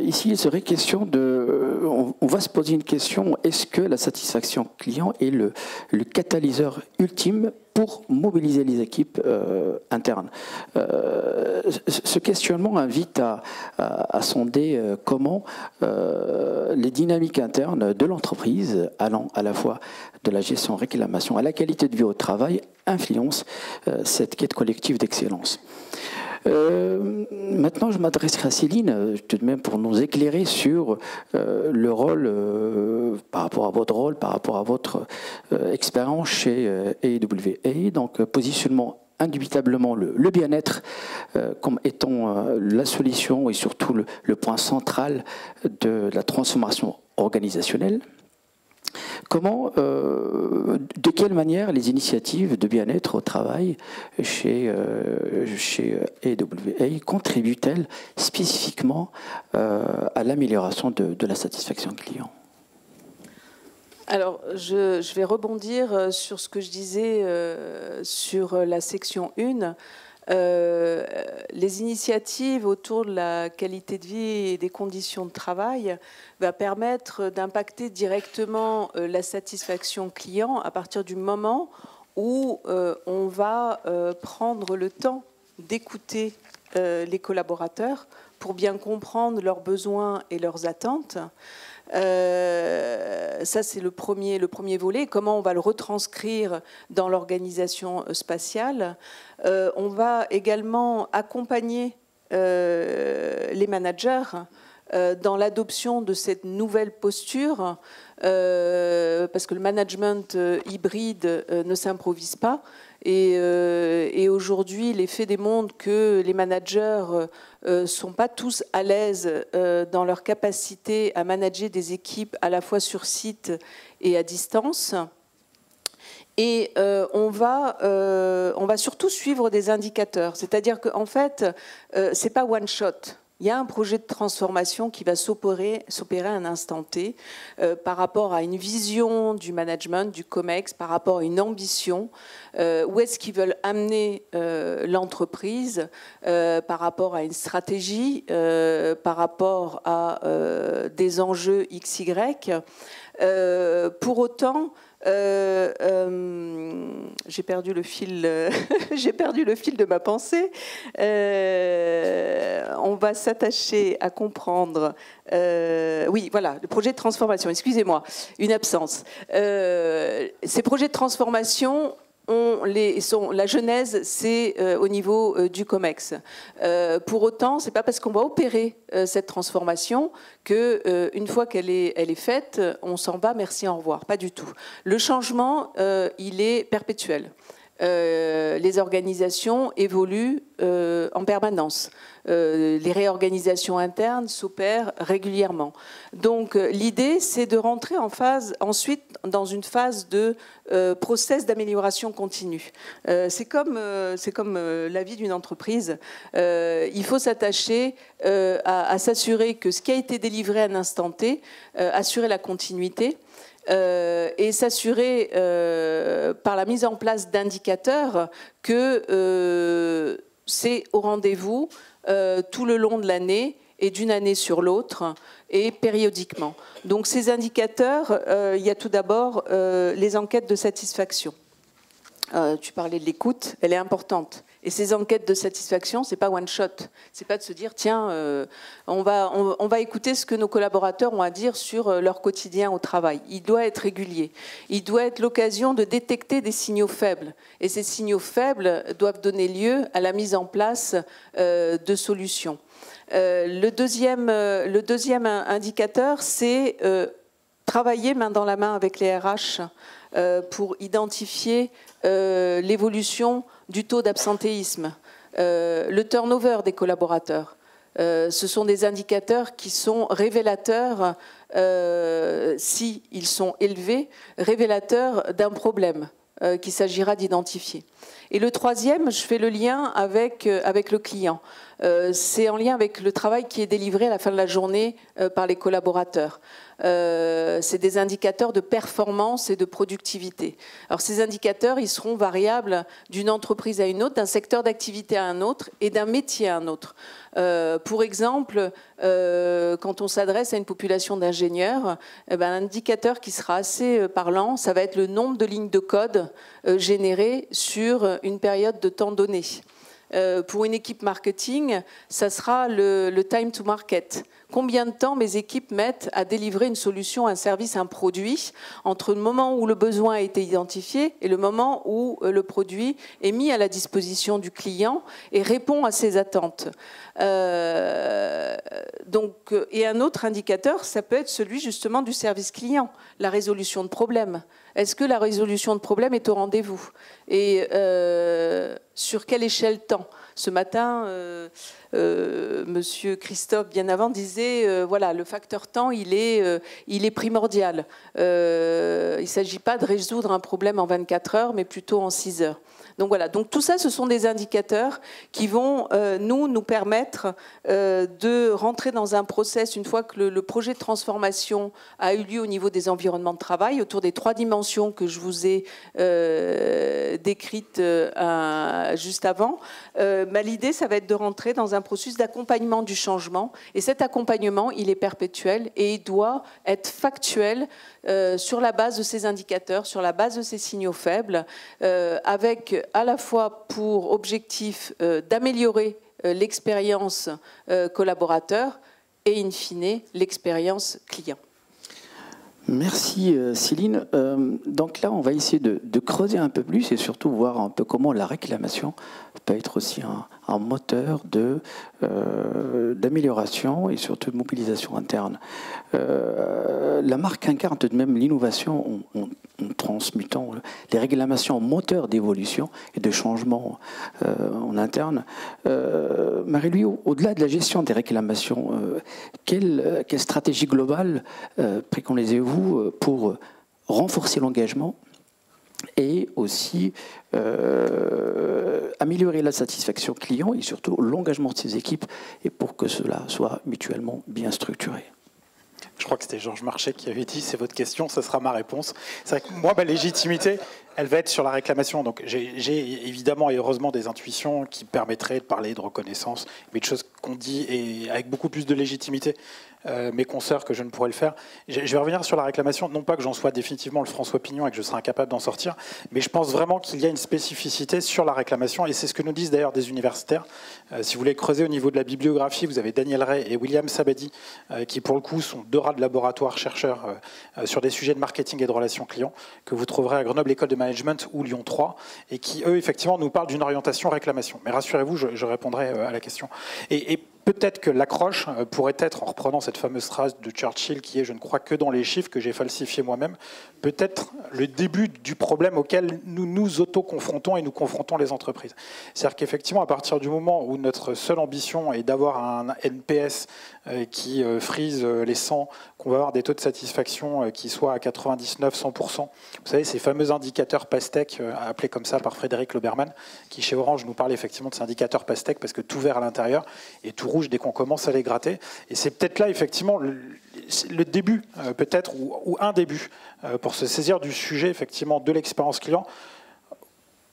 Ici, il serait question on va se poser une question, est-ce que la satisfaction client est le catalyseur ultime pour mobiliser les équipes internes? Ce questionnement invite à sonder comment les dynamiques internes de l'entreprise, allant à la fois de la gestion réclamation à la qualité de vie au travail, influencent cette quête collective d'excellence. Maintenant, je m'adresserai à Céline, tout de même pour nous éclairer sur le rôle, par rapport à votre rôle, par rapport à votre expérience chez AWA. Donc, positionnement indubitablement le bien-être comme étant la solution et surtout le point central de la transformation organisationnelle. Comment, de quelle manière les initiatives de bien-être au travail chez AWA contribuent-elles spécifiquement à l'amélioration de la satisfaction client?
Alors, je vais rebondir sur ce que je disais sur la section 1. Les initiatives autour de la qualité de vie et des conditions de travail va permettre d'impacter directement la satisfaction client à partir du moment où on va prendre le temps d'écouter les collaborateurs pour bien comprendre leurs besoins et leurs attentes. Ça, c'est le premier volet. Comment on va le retranscrire dans l'organisation spatiale. On va également accompagner les managers dans l'adoption de cette nouvelle posture, parce que le management hybride ne s'improvise pas. Et aujourd'hui, les faits démontrent que les managers ne sont pas tous à l'aise dans leur capacité à manager des équipes à la fois sur site et à distance. Et on va surtout suivre des indicateurs. C'est-à-dire qu'en fait, ce n'est pas one shot. Il y a un projet de transformation qui va s'opérer à un instant T par rapport à une vision du management, du COMEX, par rapport à une ambition. Où est-ce qu'ils veulent amener l'entreprise par rapport à une stratégie, par rapport à des enjeux XY. Pour autant, j'ai perdu le fil, j'ai perdu le fil de ma pensée. On va s'attacher à comprendre. Oui, voilà, le projet de transformation. Excusez-moi, une absence. Ces projets de transformation. La genèse, c'est au niveau du COMEX. Pour autant, c'est pas parce qu'on va opérer cette transformation que une fois qu'elle est faite, on s'en va, merci, au revoir. Pas du tout. Le changement, il est perpétuel. Les organisations évoluent en permanence. Les réorganisations internes s'opèrent régulièrement. Donc l'idée, c'est de rentrer ensuite dans une phase de process d'amélioration continue. C'est comme la vie d'une entreprise. Il faut s'attacher à s'assurer que ce qui a été délivré à un instant T, assurer la continuité, et s'assurer par la mise en place d'indicateurs que c'est au rendez-vous tout le long de l'année et d'une année sur l'autre et périodiquement. Donc ces indicateurs, il y a tout d'abord les enquêtes de satisfaction. Tu parlais de l'écoute, elle est importante. Et ces enquêtes de satisfaction, c'est pas one shot. C'est pas de se dire tiens, on va écouter ce que nos collaborateurs ont à dire sur leur quotidien au travail. Il doit être régulier. Il doit être l'occasion de détecter des signaux faibles. Et ces signaux faibles doivent donner lieu à la mise en place de solutions. Le deuxième indicateur, c'est travailler main dans la main avec les RH pour identifier l'évolution du taux d'absentéisme, le turnover des collaborateurs. Ce sont des indicateurs qui sont révélateurs, s'ils sont élevés, révélateurs d'un problème qu'il s'agira d'identifier. Et le troisième, je fais le lien avec le client. C'est en lien avec le travail qui est délivré à la fin de la journée par les collaborateurs. C'est des indicateurs de performance et de productivité. Alors ces indicateurs, ils seront variables d'une entreprise à une autre, d'un secteur d'activité à un autre et d'un métier à un autre. Pour exemple, quand on s'adresse à une population d'ingénieurs, un indicateur qui sera assez parlant, ça va être le nombre de lignes de code générées sur une période de temps donné. Pour une équipe marketing, ça sera le time to market. Combien de temps mes équipes mettent à délivrer une solution, un service, un produit entre le moment où le besoin a été identifié et le moment où le produit est mis à la disposition du client et répond à ses attentes. Et un autre indicateur, ça peut être celui justement du service client, la résolution de problèmes. Est-ce que la résolution de problèmes est au rendez-vous? Et sur quelle échelle temps? Ce matin, Monsieur Christophe, bien avant, disait voilà, le facteur temps, il est primordial. Il ne s'agit pas de résoudre un problème en 24 heures, mais plutôt en 6 heures. Donc voilà, donc tout ça, ce sont des indicateurs qui vont nous permettre de rentrer dans un process, une fois que le projet de transformation a eu lieu au niveau des environnements de travail, autour des 3 dimensions que je vous ai décrites juste avant. L'idée, ça va être de rentrer dans un processus d'accompagnement du changement. Et cet accompagnement, il est perpétuel et il doit être factuel sur la base de ces indicateurs, sur la base de ces signaux faibles, avec à la fois pour objectif d'améliorer l'expérience collaborateur et in fine l'expérience client.
Merci Céline. Donc là, on va essayer de creuser un peu plus et surtout voir un peu comment la réclamation peut être aussi un moteur d'amélioration et surtout de mobilisation interne. La marque incarne tout de même l'innovation en transmutant les réclamations en moteur d'évolution et de changement en interne. Marie-Louise, au-delà de la gestion des réclamations, quelle stratégie globale préconisez-vous pour renforcer l'engagement et aussi améliorer la satisfaction client et surtout l'engagement de ses équipes et pour que cela soit mutuellement bien structuré.
Je crois que c'était Georges Marchais qui avait dit « c'est votre question, ça sera ma réponse ». C'est vrai que moi, ma légitimité, elle va être sur la réclamation. Donc j'ai évidemment et heureusement des intuitions qui permettraient de parler de reconnaissance, mais de choses qu'on dit et avec beaucoup plus de légitimité. Mes consoeurs que je ne pourrais le faire. Je vais revenir sur la réclamation, non pas que j'en sois définitivement le François Pignon et que je serai incapable d'en sortir, mais je pense vraiment qu'il y a une spécificité sur la réclamation, et c'est ce que nous disent d'ailleurs des universitaires. Si vous voulez creuser au niveau de la bibliographie, vous avez Daniel Ray et William Sabadi, qui pour le coup sont deux rats de laboratoire chercheurs sur des sujets de marketing et de relations clients, que vous trouverez à Grenoble École de Management ou Lyon 3, et qui, eux, effectivement, nous parlent d'une orientation réclamation. Mais rassurez-vous, je répondrai à la question. Et peut-être que l'accroche pourrait être, en reprenant cette fameuse phrase de Churchill qui est « je ne crois que dans les chiffres que j'ai falsifiés moi-même », peut-être le début du problème auquel nous nous auto-confrontons et nous confrontons les entreprises. C'est-à-dire qu'effectivement, à partir du moment où notre seule ambition est d'avoir un NPS qui frise les 100, qu'on va avoir des taux de satisfaction qui soient à 99, 100%. Vous savez, ces fameux indicateurs pastèques, appelés comme ça par Frédéric Loberman, qui chez Orange nous parle effectivement de ces indicateurs pastèques parce que tout vert à l'intérieur et tout rouge dès qu'on commence à les gratter. Et c'est peut-être là, effectivement, le début, peut-être, ou un début, pour se saisir du sujet, effectivement, de l'expérience client,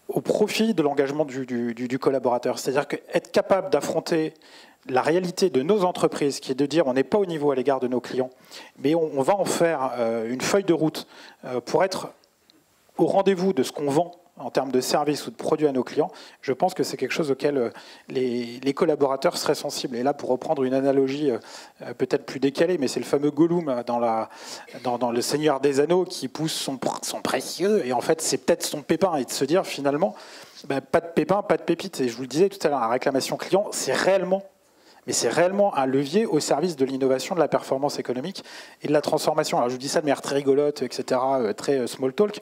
au profit de l'engagement du collaborateur. C'est-à-dire qu'être capable d'affronter la réalité de nos entreprises, qui est de dire on n'est pas au niveau à l'égard de nos clients, mais on va en faire une feuille de route pour être au rendez-vous de ce qu'on vend en termes de services ou de produits à nos clients, je pense que c'est quelque chose auquel les collaborateurs seraient sensibles. Et là, pour reprendre une analogie peut-être plus décalée, mais c'est le fameux Gollum dans Le Seigneur des Anneaux qui pousse son précieux, et en fait, c'est peut-être son pépin, et de se dire finalement, pas de pépin, pas de pépite. Et je vous le disais tout à l'heure, la réclamation client, c'est réellement un levier au service de l'innovation, de la performance économique et de la transformation. Alors je vous dis ça de manière très rigolote, etc., très small talk,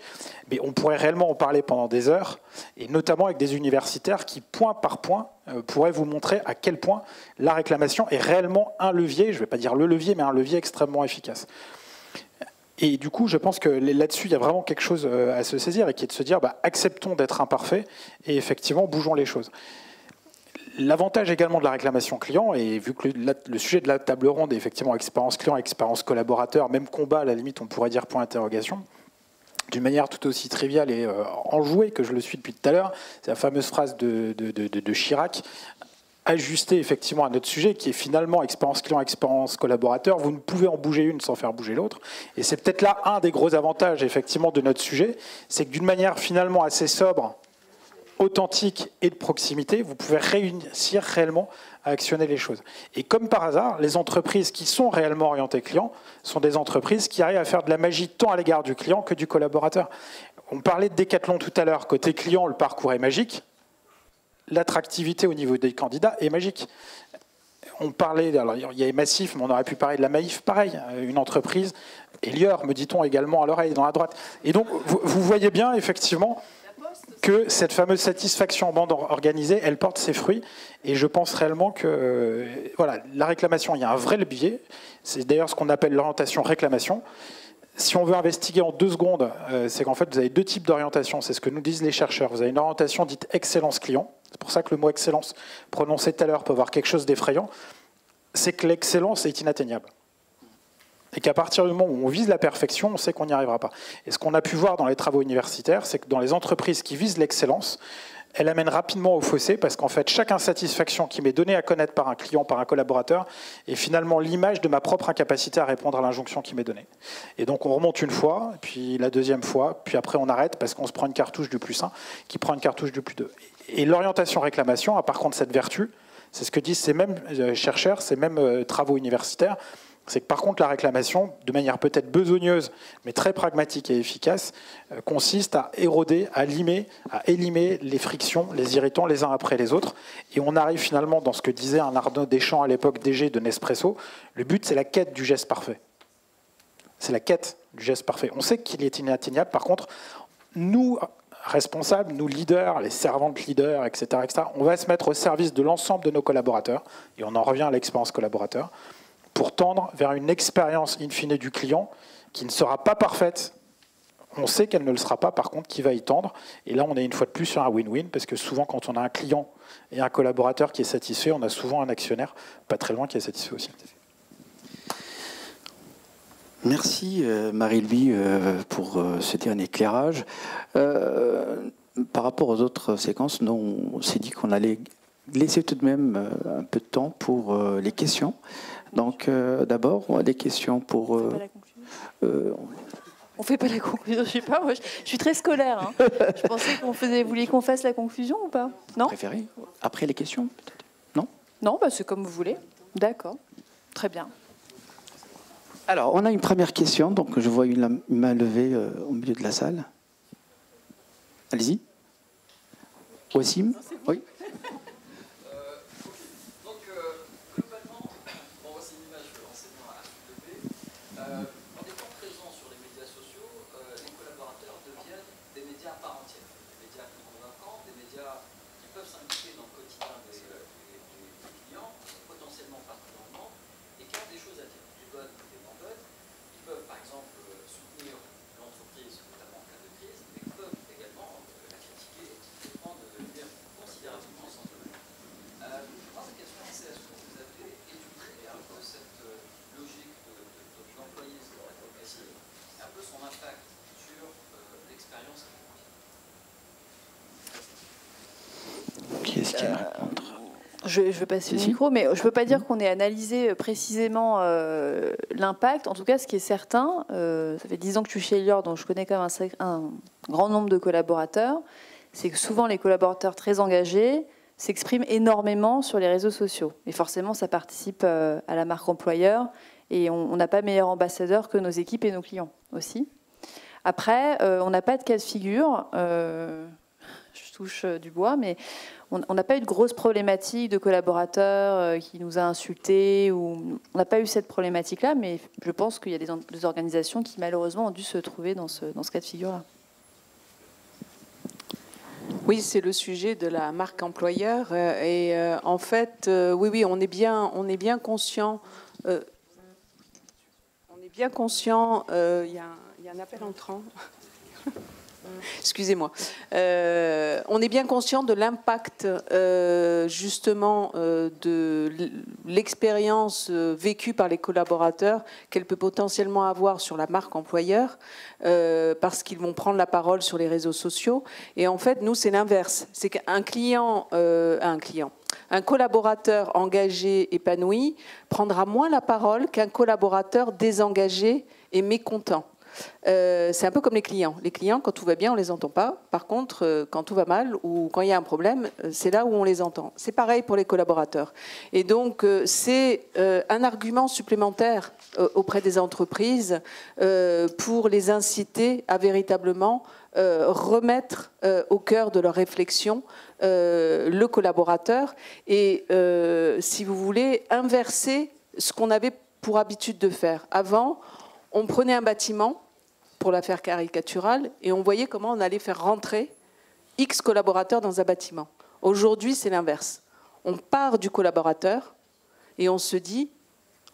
mais on pourrait réellement en parler pendant des heures, et notamment avec des universitaires qui, point par point, pourraient vous montrer à quel point la réclamation est réellement un levier, je ne vais pas dire le levier, mais un levier extrêmement efficace. Et du coup, je pense que là-dessus, il y a vraiment quelque chose à se saisir, et qui est de se dire, acceptons d'être imparfaits, et effectivement, bougeons les choses. L'avantage également de la réclamation client, et vu que le sujet de la table ronde est effectivement expérience client, expérience collaborateur, même combat, à la limite, on pourrait dire point d'interrogation, d'une manière tout aussi triviale et enjouée que je le suis depuis tout à l'heure, c'est la fameuse phrase de Chirac, ajustée effectivement à notre sujet, qui est finalement expérience client, expérience collaborateur. Vous ne pouvez en bouger une sans faire bouger l'autre. Et c'est peut-être là un des gros avantages effectivement de notre sujet, c'est que d'une manière finalement assez sobre, authentique et de proximité, vous pouvez réussir réellement à actionner les choses. Et comme par hasard, les entreprises qui sont réellement orientées client sont des entreprises qui arrivent à faire de la magie tant à l'égard du client que du collaborateur. On parlait de Decathlon tout à l'heure. Côté client, le parcours est magique. L'attractivité au niveau des candidats est magique. On parlait, alors il y a Massif, mais on aurait pu parler de la Maïf, pareil, une entreprise. Elior, me dit-on également à l'oreille, dans la droite. Et donc, vous voyez bien, effectivement, que cette fameuse satisfaction en bande organisée, elle porte ses fruits. Et je pense réellement que voilà, la réclamation, il y a un vrai levier. C'est d'ailleurs ce qu'on appelle l'orientation réclamation. Si on veut investiguer en 2 secondes, c'est qu'en fait, vous avez 2 types d'orientation. C'est ce que nous disent les chercheurs. Vous avez une orientation dite excellence client. C'est pour ça que le mot excellence prononcé tout à l'heure peut avoir quelque chose d'effrayant. C'est que l'excellence est inatteignable. Et qu'à partir du moment où on vise la perfection, on sait qu'on n'y arrivera pas. Et ce qu'on a pu voir dans les travaux universitaires, c'est que dans les entreprises qui visent l'excellence, elle amène rapidement au fossé, parce qu'en fait, chaque insatisfaction qui m'est donnée à connaître par un client, par un collaborateur, est finalement l'image de ma propre incapacité à répondre à l'injonction qui m'est donnée. Et donc on remonte une fois, puis la deuxième fois, puis après on arrête, parce qu'on se prend une cartouche du plus 1, qui prend une cartouche du plus 2. Et l'orientation réclamation a par contre cette vertu, c'est ce que disent ces mêmes chercheurs, ces mêmes travaux universitaires, c'est que par contre la réclamation, de manière peut-être besogneuse, mais très pragmatique et efficace, consiste à éroder, à élimer les frictions, les irritants les uns après les autres. Et on arrive finalement dans ce que disait un Arnaud Deschamps à l'époque DG de Nespresso, le but c'est la quête du geste parfait. C'est la quête du geste parfait. On sait qu'il est inatteignable, par contre, nous, responsables, nous leaders, les servantes leaders, etc., on va se mettre au service de l'ensemble de nos collaborateurs, et on en revient à l'expérience collaborateur, pour tendre vers une expérience in fine du client qui ne sera pas parfaite, On sait qu'elle ne le sera pas, par contre, qui va y tendre. Et là, on est une fois de plus sur un win-win, parce que souvent, quand on a un client et un collaborateur qui est satisfait, on a souvent un actionnaire pas très loin qui est satisfait aussi.
Merci Marie-Louis pour ce dernier éclairage. Par rapport aux autres séquences, nous, on s'est dit qu'on allait laisser tout de même un peu de temps pour les questions. Donc d'abord, des questions pour...
On fait pas la conclusion, je sais pas, moi je suis très scolaire. Hein. Je pensais vous vouliez qu'on fasse la conclusion ou pas? Non?
Préférez après les questions, peut-être? Non?
Non, bah, c'est comme vous voulez. D'accord, très bien.
Alors, on a une première question, donc je vois une main levée au milieu de la salle. Allez-y. Wassim? Oui.
Je vais passer le micro, mais je ne peux pas dire qu'on ait analysé précisément l'impact. En tout cas, ce qui est certain, ça fait 10 ans que je suis chez Elior, donc je connais quand même un grand nombre de collaborateurs, c'est que souvent les collaborateurs très engagés s'expriment énormément sur les réseaux sociaux. Et forcément, ça participe à la marque employeur, et on n'a pas meilleur ambassadeur que nos équipes et nos clients aussi. Après, on n'a pas de cas de figure, je touche du bois, mais on n'a pas eu de grosses problématiques de collaborateurs qui nous a insultés. On n'a pas eu cette problématique-là, mais je pense qu'il y a des organisations qui malheureusement ont dû se trouver dans ce cas de figure-là.
Oui, c'est le sujet de la marque employeur. En fait, oui, on est bien conscient. On est bien conscient. Il y a un appel entrant. Excusez-moi. On est bien conscient de l'impact justement de l'expérience vécue par les collaborateurs qu'elle peut potentiellement avoir sur la marque employeur parce qu'ils vont prendre la parole sur les réseaux sociaux. Et en fait, nous, c'est l'inverse. C'est qu'un un collaborateur engagé, épanoui, prendra moins la parole qu'un collaborateur désengagé et mécontent. C'est un peu comme les clients. Les clients, quand tout va bien, on ne les entend pas. Par contre, quand tout va mal ou quand il y a un problème, c'est là où on les entend. C'est pareil pour les collaborateurs. Et donc, c'est un argument supplémentaire auprès des entreprises pour les inciter à véritablement remettre au cœur de leur réflexion le collaborateur et, si vous voulez, inverser ce qu'on avait pour habitude de faire. Avant, on prenait un bâtiment, pour la faire caricaturale, et on voyait comment on allait faire rentrer X collaborateurs dans un bâtiment. Aujourd'hui, c'est l'inverse. On part du collaborateur et on se dit,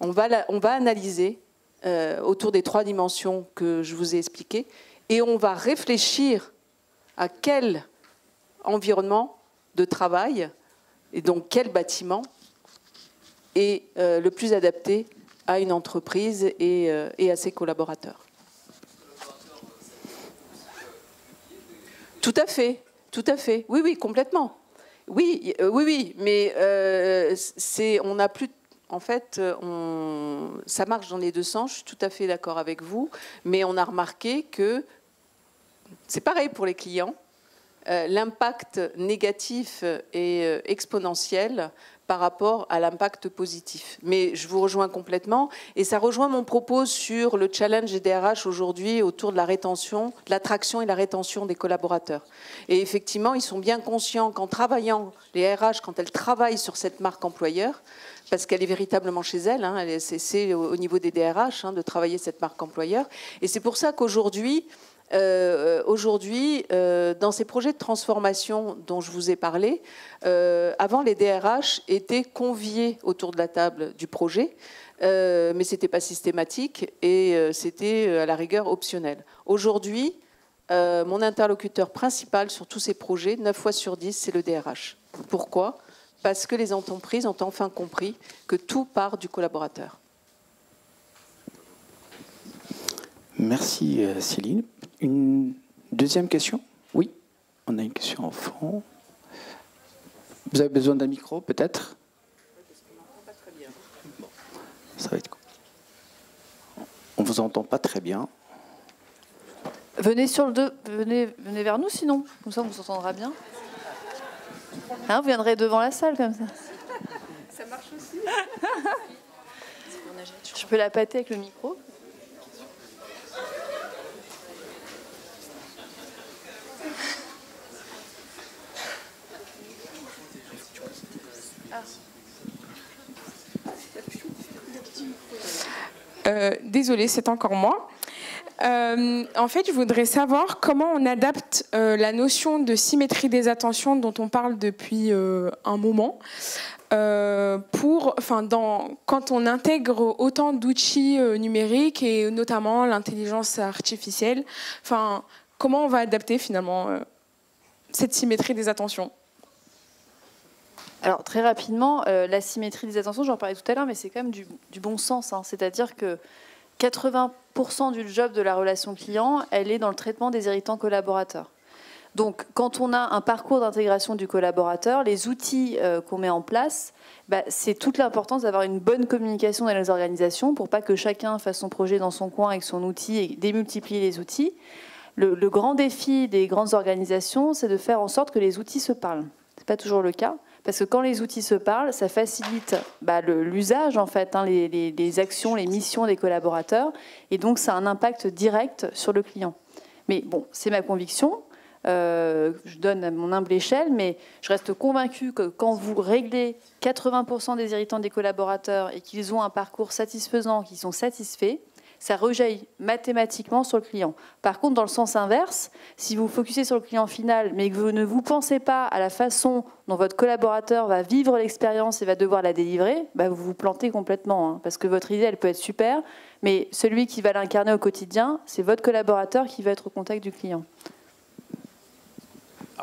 on va analyser autour des 3 dimensions que je vous ai expliquées, et on va réfléchir à quel environnement de travail, et donc quel bâtiment est le plus adapté à une entreprise et à ses collaborateurs. Tout à fait, oui, oui, complètement. Oui, mais on n'a plus... En fait, ça marche dans les deux sens, je suis tout à fait d'accord avec vous, mais on a remarqué que c'est pareil pour les clients. L'impact négatif est exponentiel par rapport à l'impact positif. Mais je vous rejoins complètement, et ça rejoint mon propos sur le challenge des DRH aujourd'hui autour de la rétention, de l'attraction et la rétention des collaborateurs. Et effectivement, ils sont bien conscients qu'en travaillant, les RH, quand elles travaillent sur cette marque employeur, parce qu'elle est véritablement chez elles, hein, c'est au niveau des DRH de travailler cette marque employeur, et c'est pour ça qu'aujourd'hui, dans ces projets de transformation dont je vous ai parlé, avant les DRH étaient conviés autour de la table du projet, mais ce n'était pas systématique et c'était à la rigueur optionnel. Aujourd'hui, mon interlocuteur principal sur tous ces projets, 9 fois sur 10, c'est le DRH. Pourquoi ? Parce que les entreprises ont enfin compris que tout part du collaborateur.
Merci Céline. Une deuxième question ? Oui, on a une question en fond. Vous avez besoin d'un micro peut-être ? Bon, ça va être cool. On ne vous entend pas très bien.
Venez sur le 2, venez vers nous sinon, comme ça on vous entendra bien. Hein, vous viendrez devant la salle comme ça.
Ça marche aussi.
Je peux la pâter avec le micro.
Désolée, c'est encore moi. En fait, je voudrais savoir comment on adapte la notion de symétrie des attentions dont on parle depuis un moment quand on intègre autant d'outils numériques et notamment l'intelligence artificielle. Enfin, comment on va adapter finalement cette symétrie des attentions ?
Alors très rapidement, la symétrie des attentions, j'en parlais tout à l'heure, mais c'est quand même du bon sens. Hein. C'est-à-dire que 80% du job de la relation client, elle est dans le traitement des irritants collaborateurs. Donc quand on a un parcours d'intégration du collaborateur, les outils qu'on met en place, c'est toute l'importance d'avoir une bonne communication dans les organisations pour pas que chacun fasse son projet dans son coin avec son outil et démultiplier les outils. Le grand défi des grandes organisations, c'est de faire en sorte que les outils se parlent. Ce n'est pas toujours le cas. Parce que quand les outils se parlent, ça facilite l'usage, en fait, hein, les actions, les missions des collaborateurs. Et donc, ça a un impact direct sur le client. Mais bon, c'est ma conviction. Je donne à mon humble échelle, mais je reste convaincue que quand vous réglez 80% des irritants des collaborateurs et qu'ils ont un parcours satisfaisant, qu'ils sont satisfaits, ça rejaillit mathématiquement sur le client. Par contre, dans le sens inverse, si vous focussez sur le client final, mais que vous ne vous pensez pas à la façon dont votre collaborateur va vivre l'expérience et va devoir la délivrer, vous vous plantez complètement. Hein, parce que votre idée, elle peut être super, mais celui qui va l'incarner au quotidien, c'est votre collaborateur qui va être au contact du client.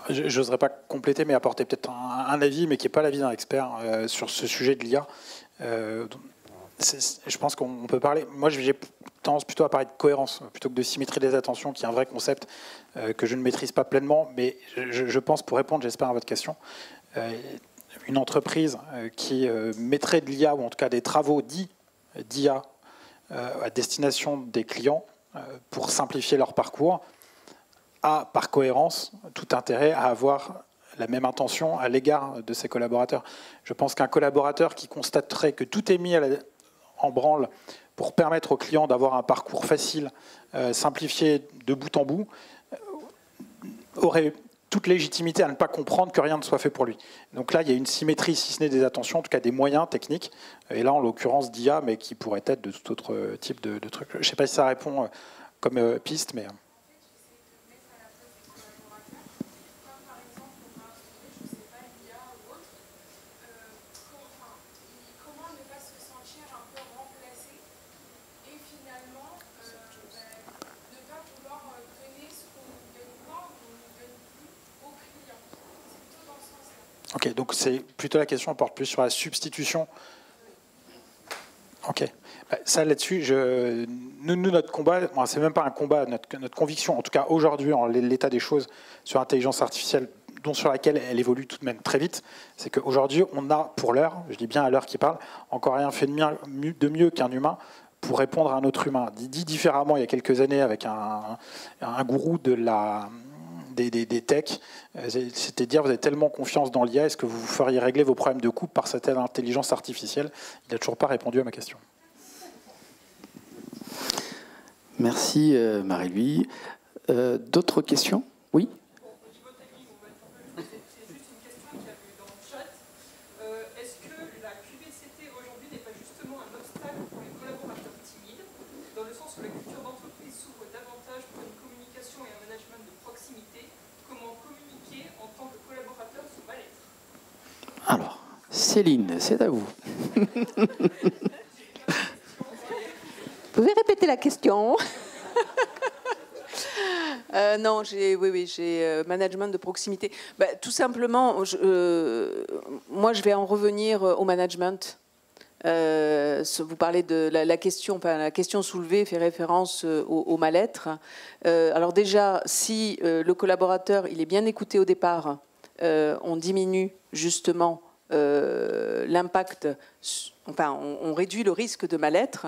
Je n'oserais pas compléter, mais apporter peut-être un avis, mais qui n'est pas l'avis d'un expert sur ce sujet de l'IA. Je pense qu'on peut parler. Moi, j'ai tendance plutôt à parler de cohérence plutôt que de symétrie des attentions, qui est un vrai concept que je ne maîtrise pas pleinement. Mais je pense, pour répondre, j'espère, à votre question, une entreprise qui mettrait de l'IA, ou en tout cas des travaux dits d'IA, à destination des clients pour simplifier leur parcours, a, par cohérence, tout intérêt à avoir la même intention à l'égard de ses collaborateurs. Je pense qu'un collaborateur qui constaterait que tout est mis en branle pour permettre aux clients d'avoir un parcours facile, simplifié de bout en bout, aurait toute légitimité à ne pas comprendre que rien ne soit fait pour lui. Donc là, il y a une symétrie, si ce n'est des attentions, en tout cas des moyens techniques, et là, en l'occurrence, d'IA, mais qui pourrait être de tout autre type de truc. Je ne sais pas si ça répond comme piste, mais... Ok, donc c'est plutôt la question porte plus sur la substitution. Ok, ça là-dessus, nous notre combat, c'est même pas un combat, notre conviction, en tout cas aujourd'hui, en l'état des choses sur l'intelligence artificielle, sur laquelle elle évolue tout de même très vite, c'est qu'aujourd'hui, on a pour l'heure, je dis bien à l'heure qui parle, encore rien fait de mieux qu'un humain pour répondre à un autre humain. Dit différemment, il y a quelques années, avec un gourou des techs, c'était dire, vous avez tellement confiance dans l'IA, est-ce que vous feriez régler vos problèmes de couple par cette intelligence artificielle? Il n'a toujours pas répondu à ma question.
Merci Marie-Louise. D'autres questions? Oui. Alors, Céline, c'est à vous.
Vous pouvez répéter la question?
Non, j'ai management de proximité. Tout simplement, moi, je vais en revenir au management. Vous parlez de la question soulevée fait référence au mal-être. Alors déjà, si le collaborateur il est bien écouté au départ, on diminue justement l'impact, on réduit le risque de mal-être.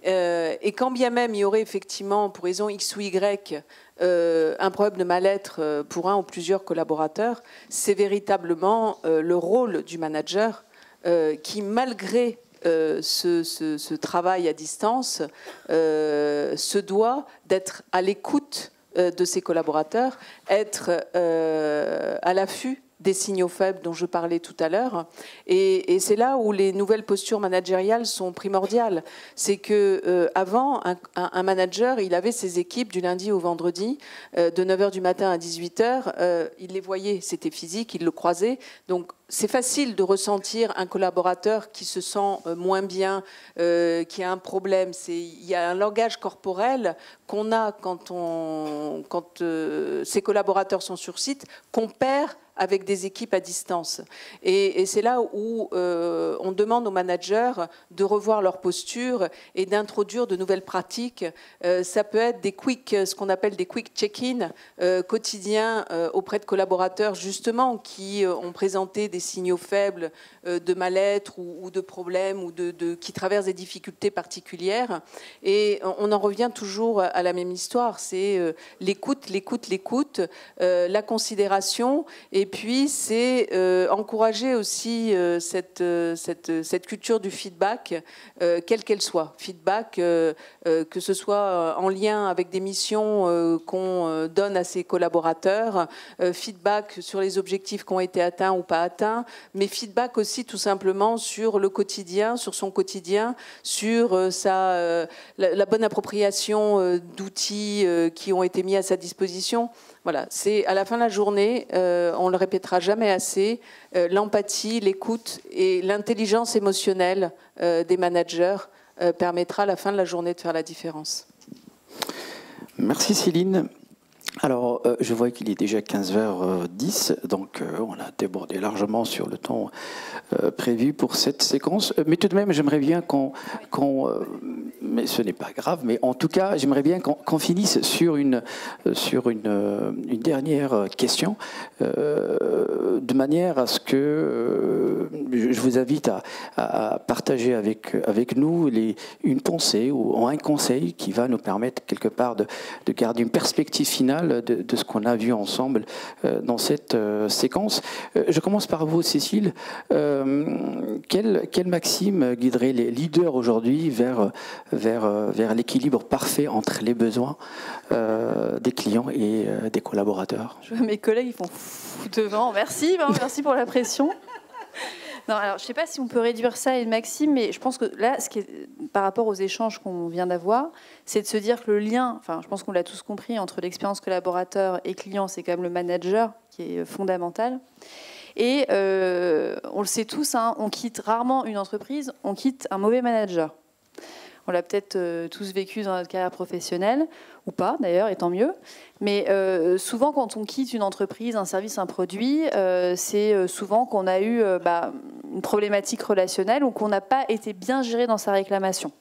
Et quand bien même il y aurait effectivement, pour raison X ou Y, un problème de mal-être pour un ou plusieurs collaborateurs, c'est véritablement le rôle du manager qui, malgré ce travail à distance, se doit d'être à l'écoute de ses collaborateurs, être à l'affût des signaux faibles dont je parlais tout à l'heure. Et c'est là où les nouvelles postures managériales sont primordiales. C'est qu'avant, un manager, il avait ses équipes du lundi au vendredi, de 9h du matin à 18h. Il les voyait, c'était physique, il le croisait. Donc, c'est facile de ressentir un collaborateur qui se sent moins bien, qui a un problème. Il y a un langage corporel qu'on a quand ses collaborateurs sont sur site, qu'on perd avec des équipes à distance. Et c'est là où on demande aux managers de revoir leur posture et d'introduire de nouvelles pratiques. Ça peut être ce qu'on appelle des quick check-in quotidiens auprès de collaborateurs justement qui ont présenté des signaux faibles de mal-être ou de problèmes ou qui traversent des difficultés particulières. Et on en revient toujours à la même histoire, c'est l'écoute, la considération. Et puis, c'est encourager aussi cette culture du feedback, quelle qu'elle soit. Feedback, que ce soit en lien avec des missions qu'on donne à ses collaborateurs, feedback sur les objectifs qui ont été atteints ou pas atteints, mais feedback aussi tout simplement sur le quotidien, sur son quotidien, sur la bonne appropriation d'outils qui ont été mis à sa disposition. Voilà, c'est à la fin de la journée, on le répétera jamais assez, l'empathie, l'écoute et l'intelligence émotionnelle des managers permettra à la fin de la journée de faire la différence.
Merci Céline. Alors, je vois qu'il est déjà 15h10, donc on a débordé largement sur le temps prévu pour cette séquence. Mais tout de même, j'aimerais bien mais ce n'est pas grave, mais en tout cas, j'aimerais bien qu'on finisse sur une dernière question, de manière à ce que je vous invite à partager avec nous une pensée ou un conseil qui va nous permettre quelque part de garder une perspective finale de ce qu'on a vu ensemble dans cette séquence. Je commence par vous, Cécile. Quelle maxime guiderait les leaders aujourd'hui vers l'équilibre parfait entre les besoins des clients et des collaborateurs?
Je vois mes collègues, ils font fou devant. Merci pour la pression. Non, alors, je ne sais pas si on peut réduire ça à une maxime, mais je pense que là, par rapport aux échanges qu'on vient d'avoir, c'est de se dire que le lien, je pense qu'on l'a tous compris, entre l'expérience collaborateur et client, c'est quand même le manager qui est fondamental. Et on le sait tous, on quitte rarement une entreprise, on quitte un mauvais manager. On l'a peut-être tous vécu dans notre carrière professionnelle, ou pas d'ailleurs, et tant mieux. Mais souvent, quand on quitte une entreprise, un service, un produit, c'est souvent qu'on a eu une problématique relationnelle ou qu'on n'a pas été bien géré dans sa réclamation.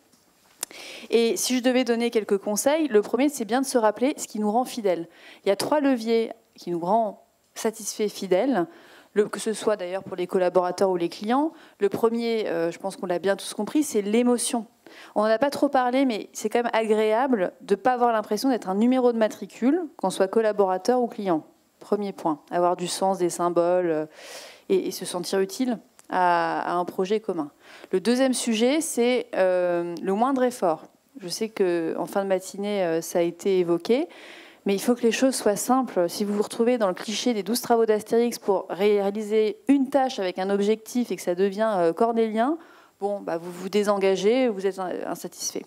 Et si je devais donner quelques conseils, le premier, c'est bien de se rappeler ce qui nous rend fidèles. Il y a 3 leviers qui nous rendent satisfaits, fidèles. Que ce soit d'ailleurs pour les collaborateurs ou les clients. Le premier, je pense qu'on l'a bien tous compris, c'est l'émotion. On n'en a pas trop parlé, mais c'est quand même agréable de ne pas avoir l'impression d'être un numéro de matricule, qu'on soit collaborateur ou client. Premier point, avoir du sens, des symboles et se sentir utile à un projet commun. Le deuxième sujet, c'est le moindre effort. Je sais qu'en fin de matinée, ça a été évoqué. Mais il faut que les choses soient simples. Si vous vous retrouvez dans le cliché des 12 travaux d'Astérix pour réaliser une tâche avec un objectif et que ça devient cornélien, vous vous désengagez, vous êtes insatisfait.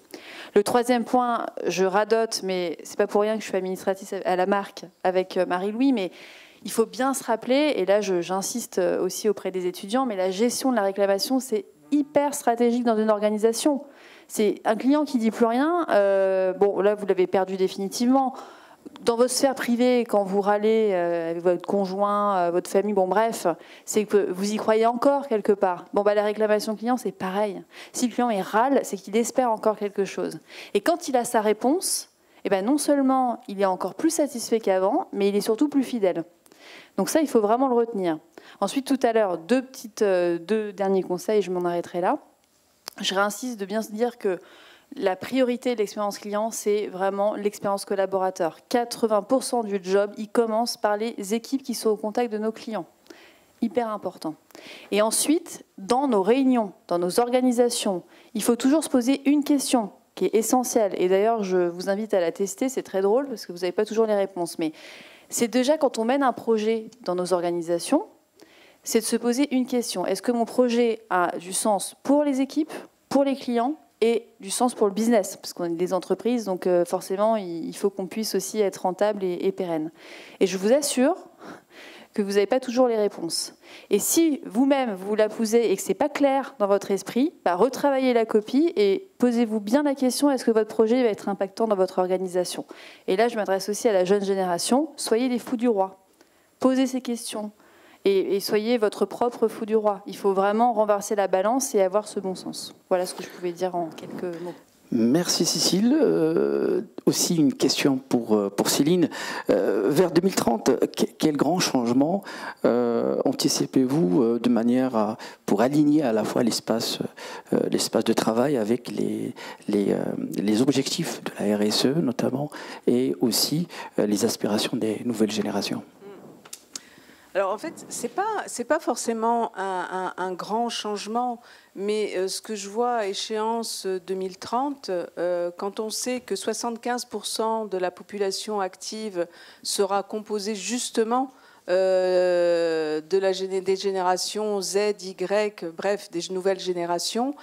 Le troisième point, je radote, mais c'est pas pour rien que je suis administratrice à la marque avec Marie-Louis, mais il faut bien se rappeler, et là j'insiste aussi auprès des étudiants, mais la gestion de la réclamation, c'est hyper stratégique dans une organisation. C'est un client qui dit plus rien, là vous l'avez perdu définitivement. dans votre sphère privée, quand vous râlez avec votre conjoint, votre famille, bon bref, c'est que vous y croyez encore quelque part. Bon, bah, la réclamation client, c'est pareil. Si le client il râle, c'est qu'il espère encore quelque chose. Et quand il a sa réponse, eh ben, non seulement il est encore plus satisfait qu'avant, mais il est surtout plus fidèle. Donc ça, il faut vraiment le retenir. Ensuite, tout à l'heure, deux derniers conseils, je m'en arrêterai là. Je réinsiste de bien se dire que la priorité de l'expérience client, c'est vraiment l'expérience collaborateur. 80% du job, il commence par les équipes qui sont au contact de nos clients. Hyper important. Et ensuite, dans nos réunions, dans nos organisations, il faut toujours se poser une question qui est essentielle. Et d'ailleurs, je vous invite à la tester, c'est très drôle parce que vous n'avez pas toujours les réponses. Mais c'est déjà quand on mène un projet dans nos organisations, c'est de se poser une question. Est-ce que mon projet a du sens pour les équipes, pour les clients et du sens pour le business, parce qu'on est des entreprises, donc forcément, il faut qu'on puisse aussi être rentable et pérenne. Et je vous assure que vous n'avez pas toujours les réponses. Et si vous-même, vous la posez et que ce n'est pas clair dans votre esprit, bah, retravaillez la copie et posez-vous bien la question, est-ce que votre projet va être impactant dans votre organisation? Et là, je m'adresse aussi à la jeune génération, soyez les fous du roi. Posez ces questions. Et soyez votre propre fou du roi. Il faut vraiment renverser la balance et avoir ce bon sens. Voilà ce que je pouvais dire en quelques mots.
Merci Cécile. Aussi une question pour Céline. Vers 2030, quel grand changement anticipez-vous de manière pour aligner à la fois l'espace de travail avec les objectifs de la RSE notamment et aussi les aspirations des nouvelles générations?
Alors en fait, c'est pas forcément un grand changement, mais ce que je vois à échéance 2030, quand on sait que 75% de la population active sera composée justement des générations Z, Y, bref, des nouvelles générations,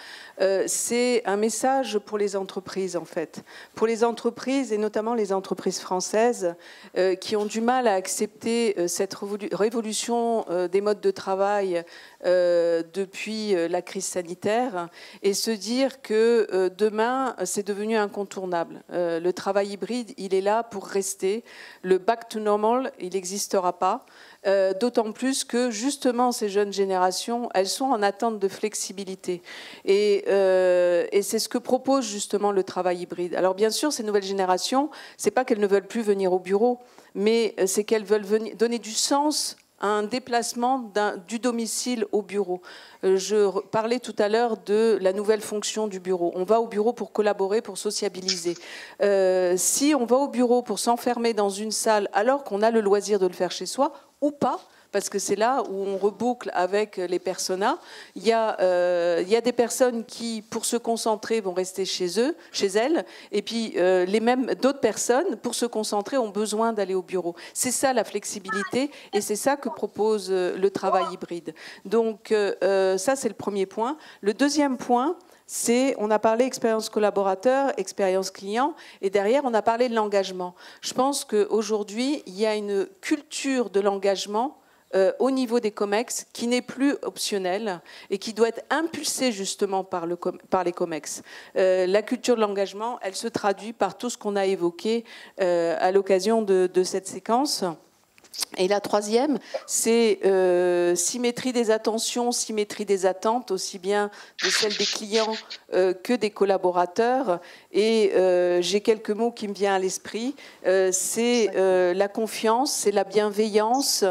c'est un message pour les entreprises en fait. Pour les entreprises et notamment les entreprises françaises qui ont du mal à accepter cette révolution des modes de travail depuis la crise sanitaire et se dire que demain c'est devenu incontournable. Le travail hybride, il est là pour rester. Le back to normal, il n'existera pas. D'autant plus que justement ces jeunes générations, elles sont en attente de flexibilité et c'est ce que propose justement le travail hybride. Alors bien sûr, ces nouvelles générations, c'est pas qu'elles ne veulent plus venir au bureau, mais c'est qu'elles veulent donner du sens à un déplacement du domicile au bureau. Je parlais tout à l'heure de la nouvelle fonction du bureau. On va au bureau pour collaborer, pour sociabiliser. Si on va au bureau pour s'enfermer dans une salle alors qu'on a le loisir de le faire chez soi, ou pas, parce que c'est là où on reboucle avec les personas. Il y a des personnes qui, pour se concentrer, vont rester chez elles, et puis d'autres personnes, pour se concentrer, ont besoin d'aller au bureau. C'est ça la flexibilité, et c'est ça que propose le travail hybride. Donc ça, c'est le premier point. Le deuxième point, on a parlé expérience collaborateur, expérience client, et derrière, on a parlé de l'engagement. Je pense qu'aujourd'hui, il y a une culture de l'engagement au niveau des COMEX qui n'est plus optionnelle et qui doit être impulsée justement par les COMEX. La culture de l'engagement, elle se traduit par tout ce qu'on a évoqué à l'occasion de cette séquence. Et la troisième, c'est symétrie des attentions, symétrie des attentes, aussi bien de celles des clients que des collaborateurs. Et j'ai quelques mots qui me viennent à l'esprit. C'est la confiance, c'est la bienveillance,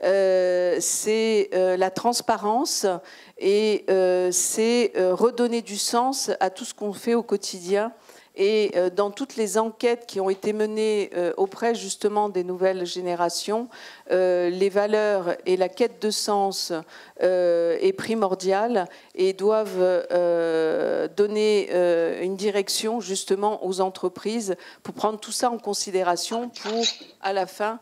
c'est la transparence et c'est redonner du sens à tout ce qu'on fait au quotidien. Et dans toutes les enquêtes qui ont été menées auprès justement des nouvelles générations, les valeurs et la quête de sens est primordiale et doivent donner une direction justement aux entreprises pour prendre tout ça en considération pour, à la fin,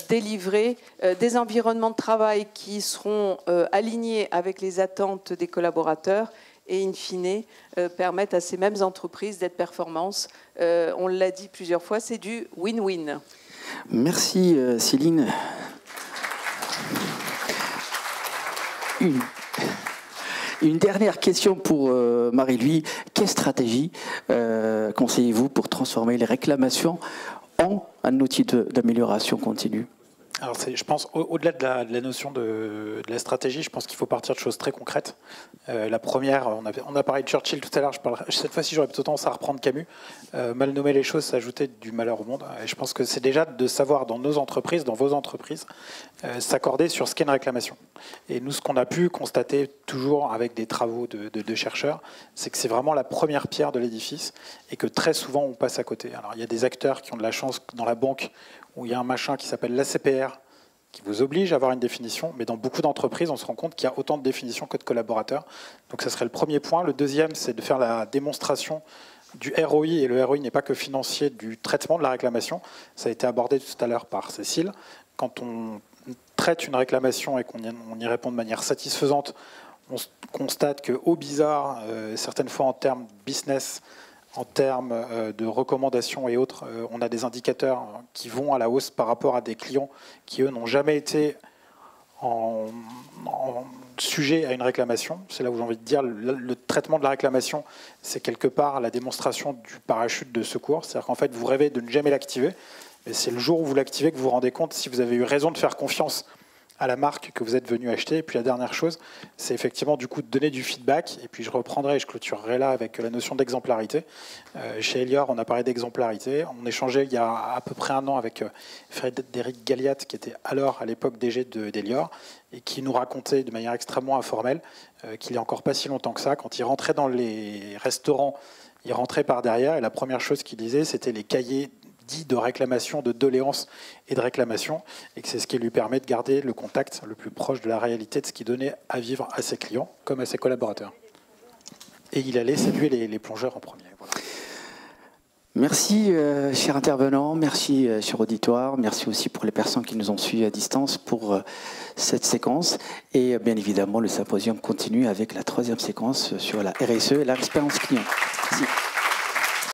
délivrer des environnements de travail qui seront alignés avec les attentes des collaborateurs et, in fine, permettent à ces mêmes entreprises d'être performantes. On l'a dit plusieurs fois, c'est du win-win.
Merci Céline. Une dernière question pour Marie-Louise. Quelle stratégie conseillez-vous pour transformer les réclamations ont un outil d'amélioration continue?
Alors je pense, au-delà de la notion de la stratégie, je pense qu'il faut partir de choses très concrètes. La première, on a parlé de Churchill tout à l'heure, cette fois-ci j'aurais plutôt tendance à reprendre Camus. Mal nommer les choses, ça ajoutait du malheur au monde. Et je pense que c'est déjà de savoir dans nos entreprises, dans vos entreprises, s'accorder sur ce qu'est une réclamation. Et nous, ce qu'on a pu constater toujours avec des travaux de chercheurs, c'est que c'est vraiment la première pierre de l'édifice et que très souvent on passe à côté. Alors il y a des acteurs qui ont de la chance dans la banque, où il y a un machin qui s'appelle l'ACPR, qui vous oblige à avoir une définition, mais dans beaucoup d'entreprises, on se rend compte qu'il y a autant de définitions que de collaborateurs. Donc ça serait le premier point. Le deuxième, c'est de faire la démonstration du ROI, et le ROI n'est pas que financier, du traitement de la réclamation. Ça a été abordé tout à l'heure par Cécile. Quand on traite une réclamation et qu'on y répond de manière satisfaisante, on constate qu'au bizarre, certaines fois en termes business, en termes de recommandations et autres, on a des indicateurs qui vont à la hausse par rapport à des clients qui, eux, n'ont jamais été en sujet à une réclamation. C'est là où j'ai envie de dire le traitement de la réclamation, c'est quelque part la démonstration du parachute de secours. C'est-à-dire qu'en fait, vous rêvez de ne jamais l'activer, mais c'est le jour où vous l'activez que vous vous rendez compte si vous avez eu raison de faire confiance à la marque que vous êtes venu acheter. Et puis la dernière chose, c'est effectivement du coup de donner du feedback. Et puis je reprendrai et je clôturerai là avec la notion d'exemplarité. Chez Elior, on a parlé d'exemplarité. On échangeait il y a à peu près un an avec Frédéric Galliat, qui était alors à l'époque DG d'Elior, et qui nous racontait de manière extrêmement informelle qu'il n'y a encore pas si longtemps que ça, quand il rentrait dans les restaurants, il rentrait par derrière et la première chose qu'il disait, c'était les cahiers de réclamation, de doléances et de réclamation, et que c'est ce qui lui permet de garder le contact le plus proche de la réalité de ce qu'il donnait à vivre à ses clients comme à ses collaborateurs. Et il allait saluer les plongeurs en premier. Voilà.
Merci, chers intervenants, merci, cher auditoire, merci aussi pour les personnes qui nous ont suivis à distance pour cette séquence. Et bien évidemment, le symposium continue avec la troisième séquence sur la RSE et l'expérience client. Merci.